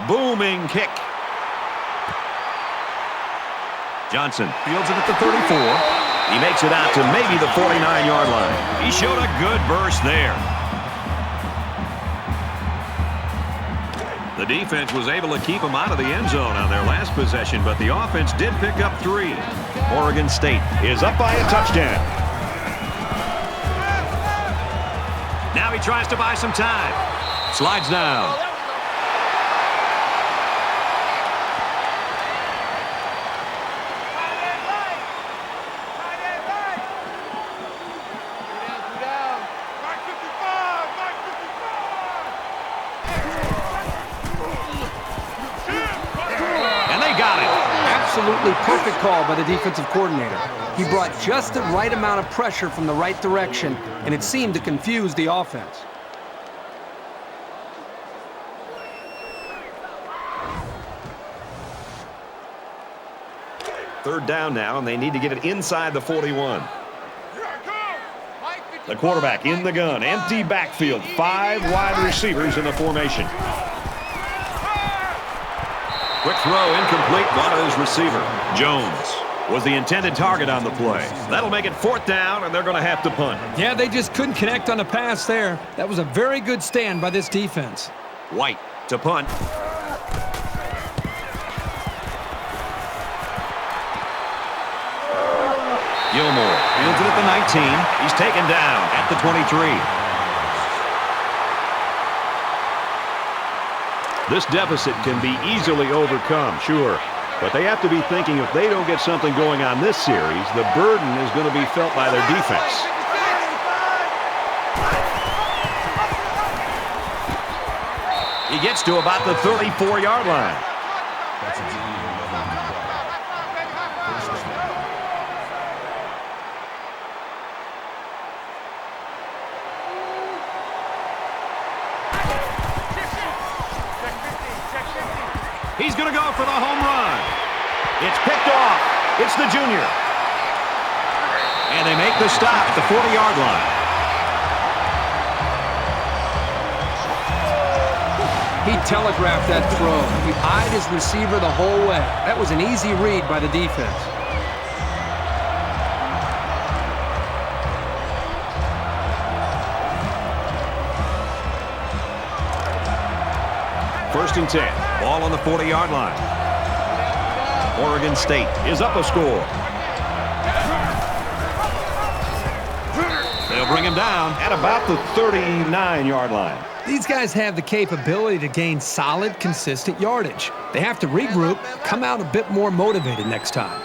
Booming kick. Johnson fields it at the 34. He makes it out to maybe the 49-yard line. He showed a good burst there. The defense was able to keep him out of the end zone on their last possession, but the offense did pick up 3. Oregon State is up by a touchdown. Now he tries to buy some time. Slides down. Absolutely perfect call by the defensive coordinator. He brought just the right amount of pressure from the right direction, and it seemed to confuse the offense. Third down now, and they need to get it inside the 41. The quarterback in the gun. Empty backfield. 5 wide receivers in the formation. Quick throw, incomplete, one of his receiver. Jones was the intended target on the play. That'll make it 4th down, and they're going to have to punt. Yeah, they just couldn't connect on the pass there. That was a very good stand by this defense. White to punt. Gilmore fields it at the 19. He's taken down at the 23. This deficit can be easily overcome, sure. But they have to be thinking if they don't get something going on this series, the burden is going to be felt by their defense. He gets to about the 34-yard line. That's a gain of 11 on the play. First down. He's going to go for the home run. It's picked off. It's the junior. And they make the stop at the 40-yard line. He telegraphed that throw. He eyed his receiver the whole way. That was an easy read by the defense. First and 10. Ball on the 40-yard line. Oregon State is up a score. They'll bring him down at about the 39-yard line. These guys have the capability to gain solid, consistent yardage. They have to regroup, come out a bit more motivated next time.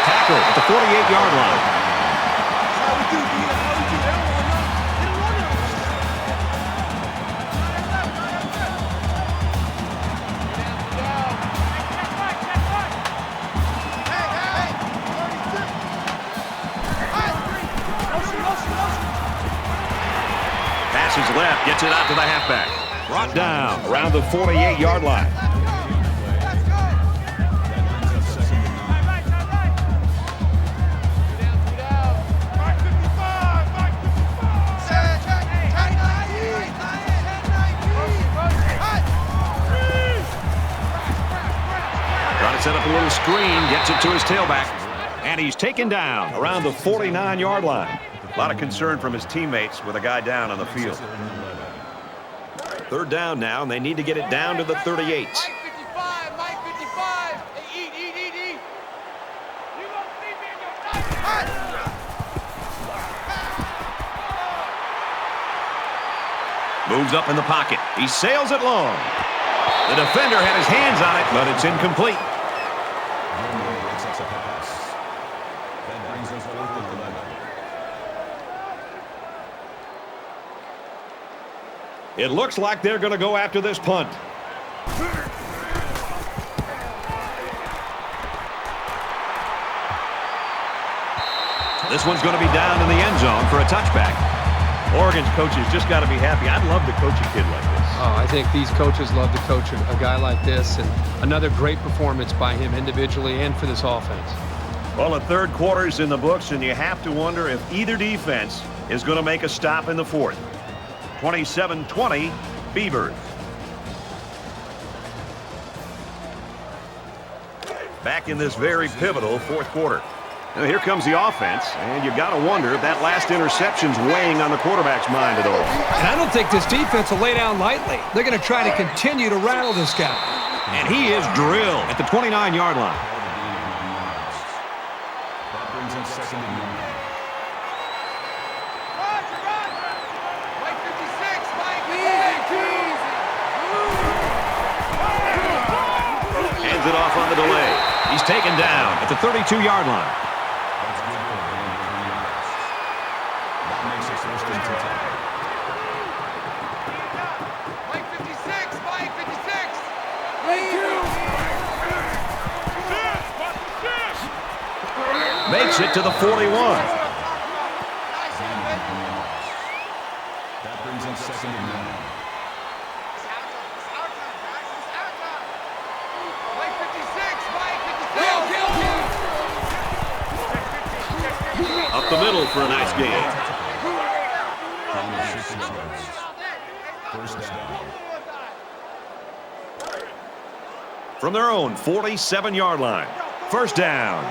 Tackle at the 48-yard line. Passes left, gets it out to the halfback. Brought down around the 48-yard line. Trying to set up a little screen, gets it to his tailback. And he's taken down around the 49-yard line. A lot of concern from his teammates with a guy down on the field. Third down now, and they need to get it down to the 38. Mike 55, Mike 55. Hey, eat. You gonna see me in your Moves up in the pocket. He sails it long. The defender had his hands on it, but it's incomplete. Gilmore breaks up the pass. That brings us 4th and 11. It looks like they're going to go after this punt. This one's going to be down in the end zone for a touchback. Oregon's coaches just got to be happy. I'd love to coach a kid like this. Oh, I think these coaches love to coach a guy like this, and another great performance by him individually and for this offense. Well, the third quarter's in the books, and you have to wonder if either defense is going to make a stop in the fourth. 27-20, Beavers. Back in this very pivotal fourth quarter. Now, here comes the offense, and you've got to wonder if that last interception's weighing on the quarterback's mind at all. And I don't think this defense will lay down lightly. They're going to try to continue to rattle this guy. And he is drilled at the 29-yard line. That brings him second and 9. White 56, Mike. Hands it off on the delay. He's taken down at the 32-yard line. That's good for a gain of 3 yards. That makes it first and 10. Mike 56, Mike 56. Makes it to the 41. That brings him second and 9. Mike 56, Mike 56. Up the middle for a nice gain. Gain of 6 yards. First down. From their own 47-yard line. First down.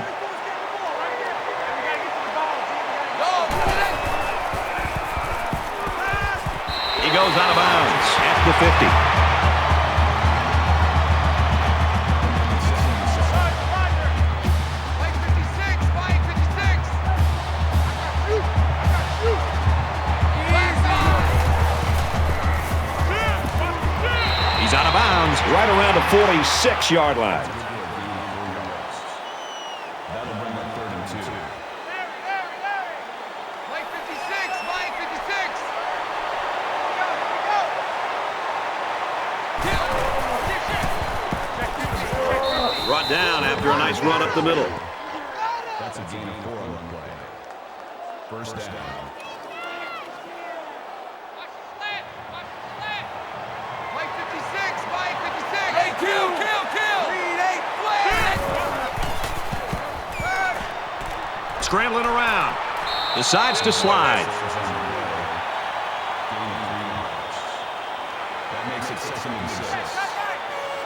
He goes out of bounds at the 50. Mike 56, Mike 56. He's out of bounds right around the 46-yard line. That'll bring up third and 2. Mike 56, Mike 56. Brought down after a nice run up the middle. That's a gain of 4 on the play. First down. Mike 56, Mike 56. Hey, kill. Lead 8, Scrambling around. Decides to slide. Gain of 3 yards. That makes it second and 6.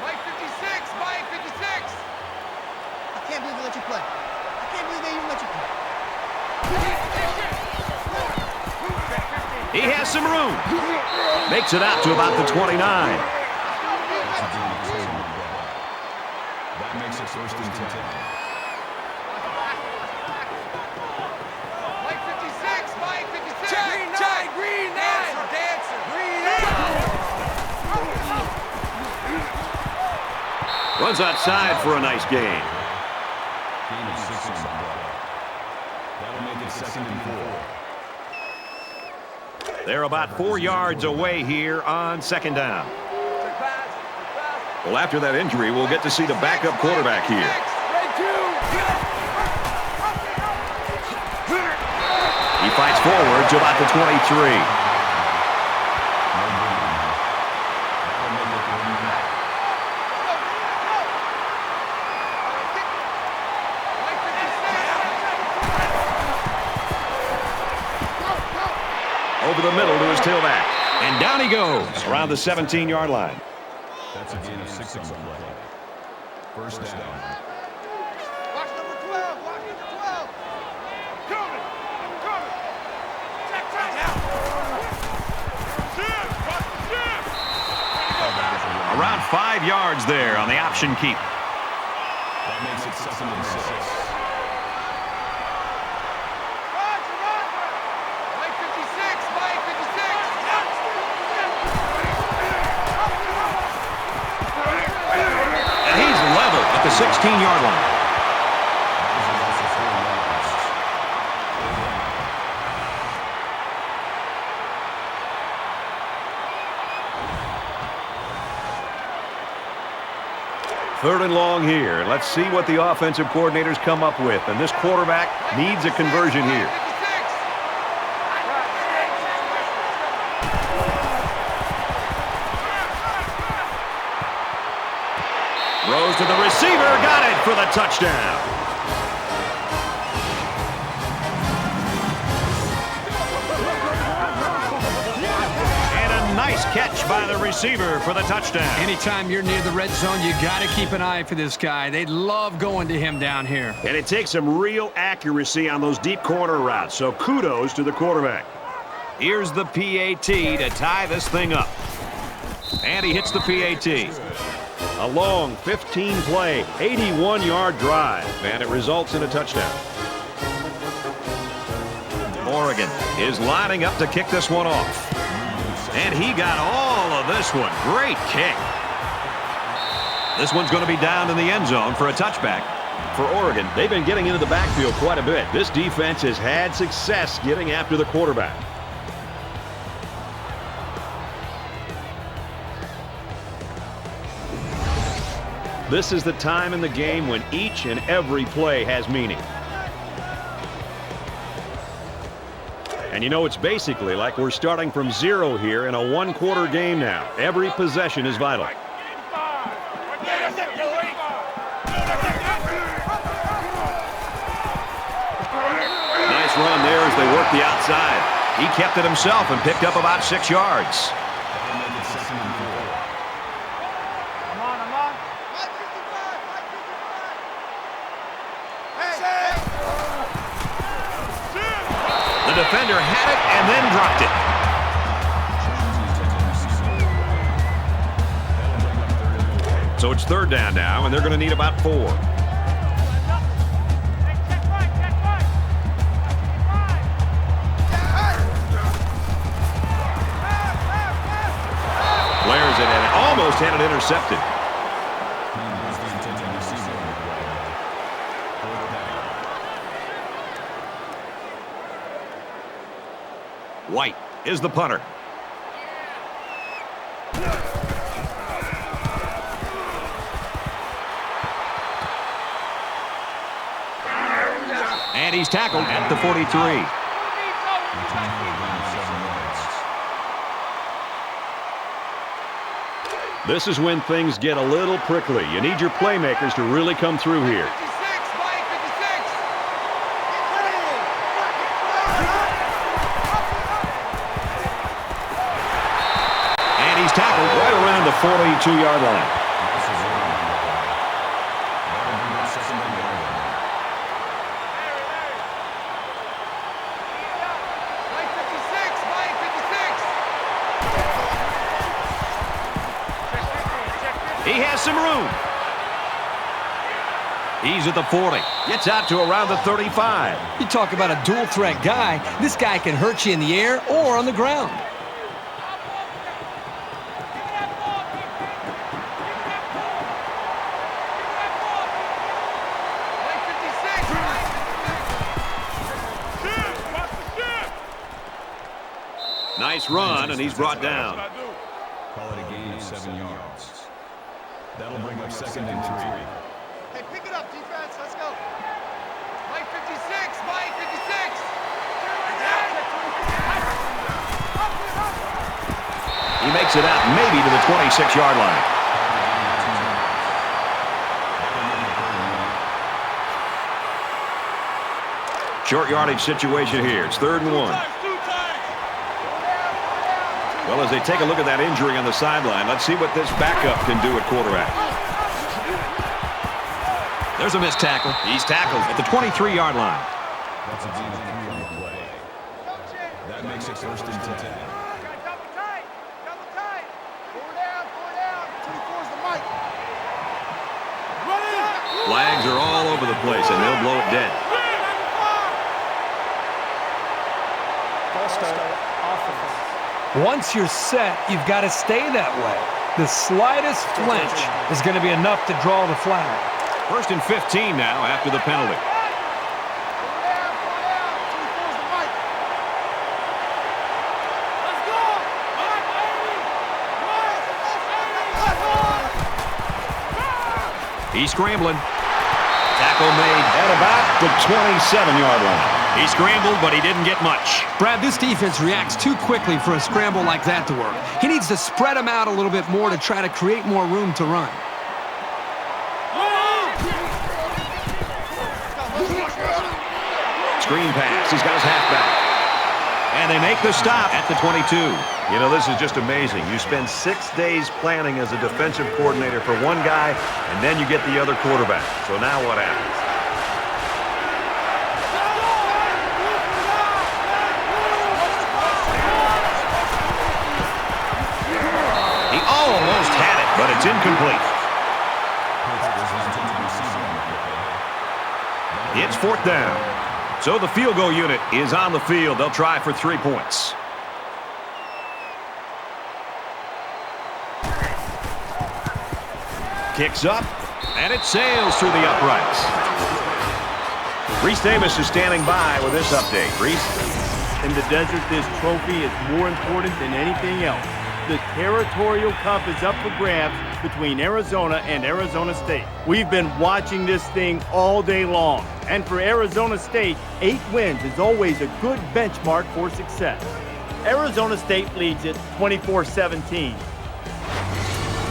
Mike 56, Mike 56. I can't believe they let you play. I can't believe they even let you play. He has some room. Makes it out to about the 29. That's a gain of 2 on the play. That makes it first and 10. Mike 56, Mike 56. Check, green dancer. Green Runs outside for a nice gain. Gain of 6 on the play. That'll make it second and 4. They're about 4 yards away here on second down. Well, after that injury, we'll get to see the backup quarterback here. He fights forward to about the 23. Over the middle to his tailback. And down he goes around the 17-yard line. That's a gain of 6 on the play. First down. Watch number 12, watch number 12. Coming. Check. Around 5 yards there on the option keep. That makes it second and 6. Mike 56, Mike 56. And he's level at the 16-yard line. 3rd and long here. Let's see what the offensive coordinators come up with. And this quarterback needs a conversion here. Throws to the receiver. Got it for the touchdown. Nice catch by the receiver for the touchdown. Anytime you're near the red zone, you got to keep an eye for this guy. They love going to him down here. And it takes some real accuracy on those deep corner routes, so kudos to the quarterback. Here's the PAT to tie this thing up. And he hits the PAT. A long 15-play, 81-yard drive, and it results in a touchdown. Oregon is lining up to kick this one off. And he got all of this one. Great kick. This one's going to be down in the end zone for a touchback. For Oregon, they've been getting into the backfield quite a bit. This defense has had success getting after the quarterback. This is the time in the game when each and every play has meaning. And you know, it's basically like we're starting from 0 here in a one-quarter game now. Every possession is vital. Nice run there as they work the outside. He kept it himself and picked up about 6 yards. The defender had it and then dropped it. So it's 3rd down now, and they're going to need about 4. Flares it and almost had it intercepted. White is the punter. And he's tackled at the 43. This is when things get a little prickly. You need your playmakers to really come through here. Tackled right around the 42-yard line. He has some room. He's at the 40. Gets out to around the 35. You talk about a dual threat guy. This guy can hurt you in the air or on the ground. Nice run, and he's brought down. Call it a gain of 7 yards. That'll bring up 2nd and 3. Hey, pick it up, defense. Let's go. Mike 56, Mike 56. He makes it out maybe to the 26-yard line. Short yardage situation here. It's 3rd and 1. Well, as they take a look at that injury on the sideline, let's see what this backup can do at quarterback. There's a missed tackle. He's tackled at the 23-yard line. That's a gain of 3 on the play. That makes it 1st and 10. Double tight. Double tight. 4 down, 4 down. 24's the mic. Flags are all over the place, and they'll blow it dead. False start. Offense. Once you're set, you've got to stay that way. The slightest flinch is going to be enough to draw the flag. 1st and 15 now after the penalty. He's scrambling. Tackle made at about the 27-yard line. He scrambled, but he didn't get much. Brad, this defense reacts too quickly for a scramble like that to work. He needs to spread them out a little bit more to try to create more room to run. Screen pass. He's got his halfback. And they make the stop at the 22. You know, this is just amazing. You spend 6 days planning as a defensive coordinator for one guy, and then you get the other quarterback. So now what happens? He almost had it, but it's incomplete. It's 4th down. So the field goal unit is on the field. They'll try for 3 points. Kicks up, and it sails through the uprights. Reese Davis is standing by with this update. Reese? In the desert, this trophy is more important than anything else. The Territorial Cup is up for grabs between Arizona and Arizona State. We've been watching this thing all day long. And for Arizona State, 8 wins is always a good benchmark for success. Arizona State leads it 24-17.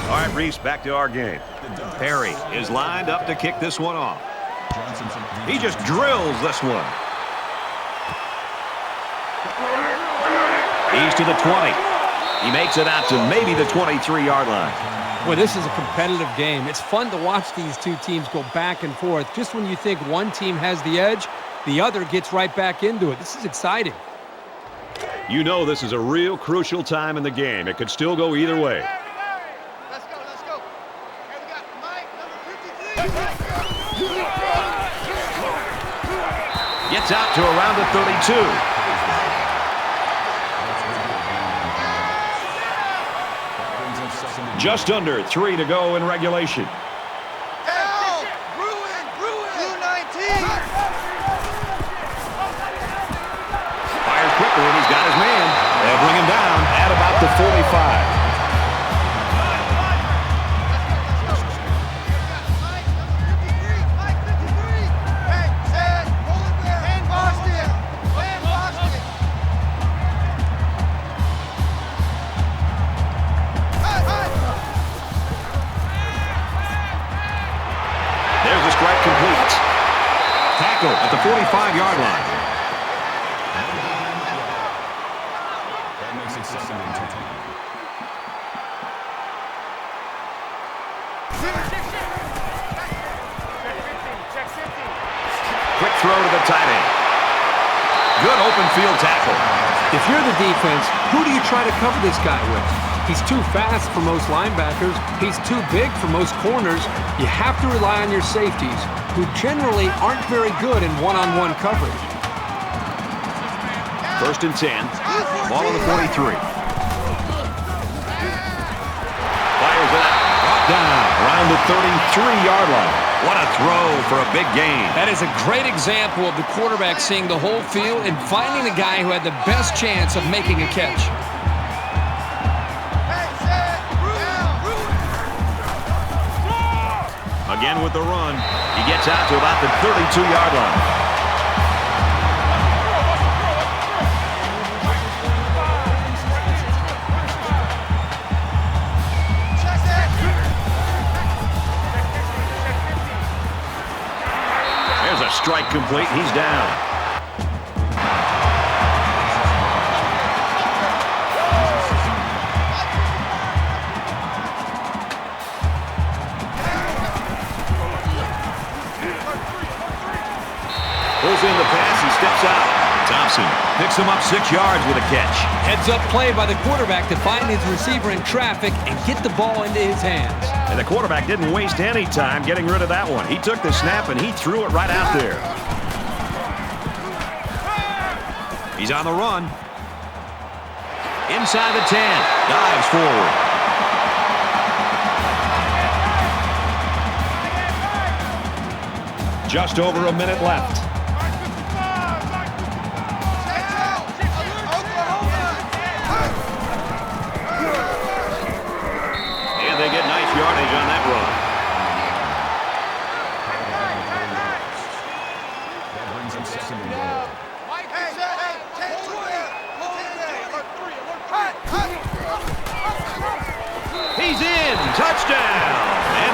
All right, Reese, back to our game. Perry is lined up to kick this one off. He just drills this one. He's to the 20. He makes it out to maybe the 23-yard line. Boy, this is a competitive game. It's fun to watch these two teams go back and forth. Just when you think one team has the edge, the other gets right back into it. This is exciting. You know this is a real crucial time in the game. It could still go either way. Let's go, let's go. Here we got Mike, number 53. Gets out to around the 32. Just under 3 to go in regulation. Blue 19. Fires quickly, and he's got his man. They'll bring him down at about the 45. At the 45-yard line. That makes it 2nd and 10. Quick throw to the tight end. Good open field tackle. If you're the defense, who do you try to cover this guy with? He's too fast for most linebackers. He's too big for most corners. You have to rely on your safeties, who generally aren't very good in one-on-one coverage. 1st and 10. Ball on the 43. Fires it out. Brought down around the 33-yard line. What a throw for a big gain. That is a great example of the quarterback seeing the whole field and finding the guy who had the best chance of making a catch. Again with the run. He gets out to about the 32-yard line. There's a strike complete. He's down. Pulls in the pass, he steps out. Thompson picks him up 6 yards with a catch. Heads-up play by the quarterback to find his receiver in traffic and get the ball into his hands. And the quarterback didn't waste any time getting rid of that one. He took the snap and he threw it right out there. He's on the run. Inside the 10. Dives forward. Just over a minute left. And they get nice yardage on that run.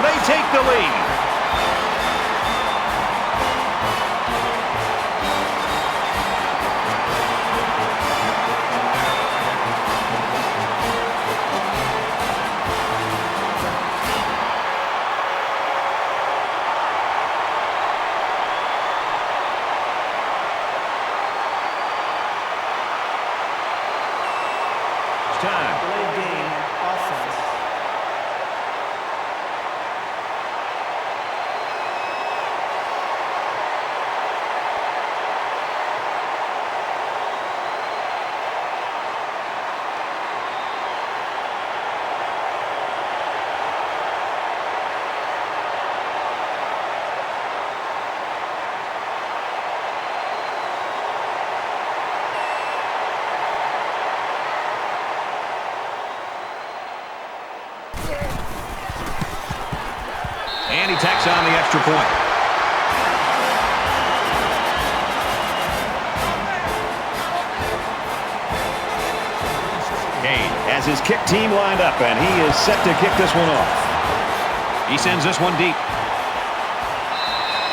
And they take the lead. Time. Delayed game, offense. And he tacks on the extra point. Kane has his kick team lined up, and he is set to kick this one off. He sends this one deep.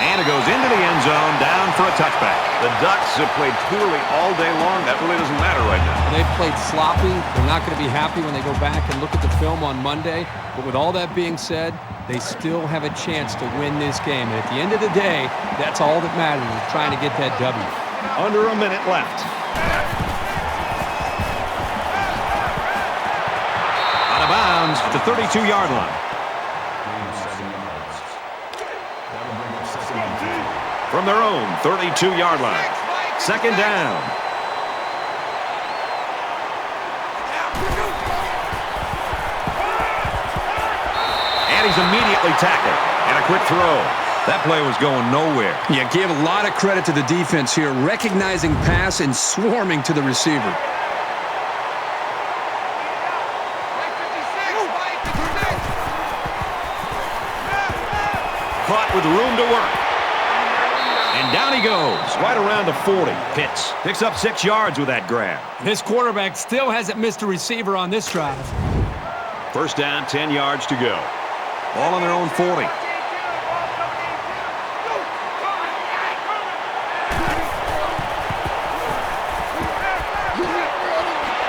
And it goes into the end zone, down for a touchback. The Ducks have played poorly all day long. That really doesn't matter right now. They've played sloppy. They're not going to be happy when they go back and look at the film on Monday. But with all that being said, they still have a chance to win this game. And at the end of the day, that's all that matters, is trying to get that W. Under a minute left. Out of bounds at the 32-yard line. From their own 32-yard line. Second down. And he's immediately tackled. And a quick throw. That play was going nowhere. Yeah, gave a lot of credit to the defense here, recognizing pass and swarming to the receiver. Caught with room to work. And down he goes, right around the 40. Pitts picks up 6 yards with that grab. This quarterback still hasn't missed a receiver on this drive. First down, 10 yards to go. Ball on their own 40.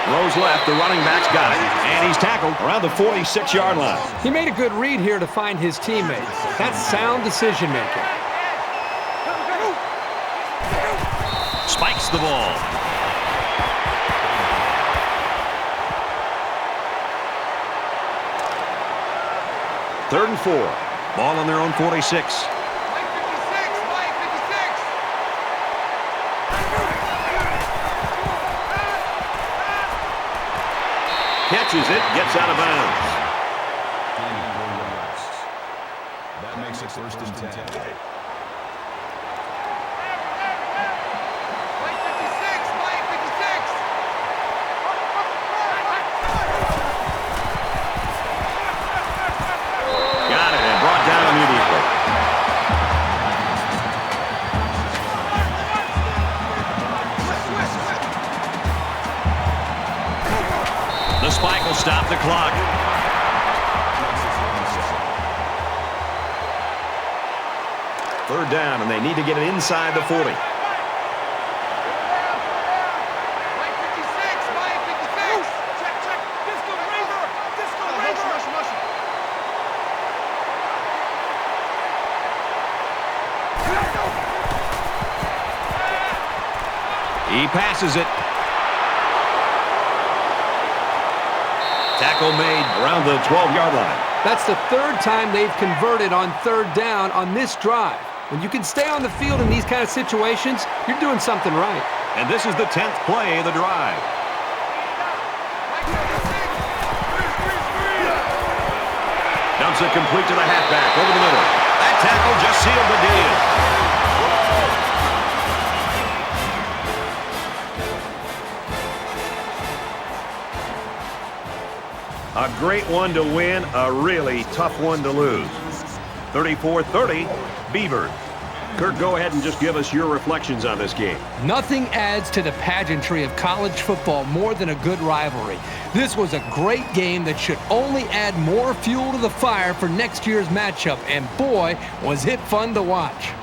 Throws left, the running back's got it. And he's tackled around the 46-yard line. He made a good read here to find his teammates. That's sound decision-making. Spikes the ball. Third and 4. Ball on their own 46. Catches it, gets out of bounds. That makes it first and 10. Got it, and brought down immediately. The spike will stop the clock. Third down, and they need to get it inside the 40. He passes it. Tackle made around the 12-yard line. That's the third time they've converted on third down on this drive. When you can stay on the field in these kind of situations, you're doing something right. And this is the 10th play of the drive. Dumps it complete to the halfback over the middle. That tackle just sealed the deal. A great one to win, a really tough one to lose. 34-30, Beavers. Kirk, go ahead and just give us your reflections on this game. Nothing adds to the pageantry of college football more than a good rivalry. This was a great game that should only add more fuel to the fire for next year's matchup, and boy, was it fun to watch.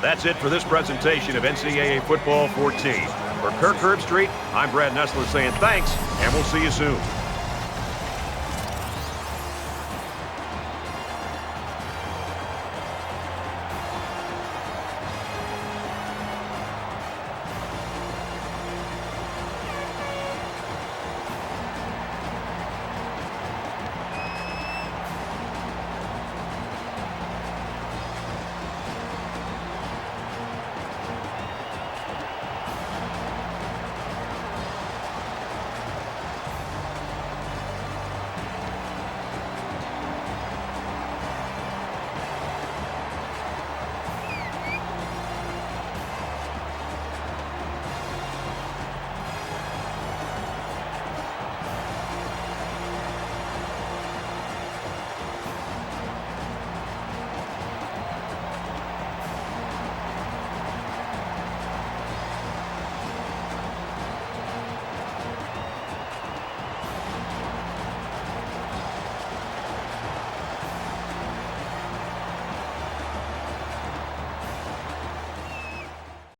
That's it for this presentation of NCAA Football 14. For Kirk Herbstreit, I'm Brad Nessler saying thanks, and we'll see you soon.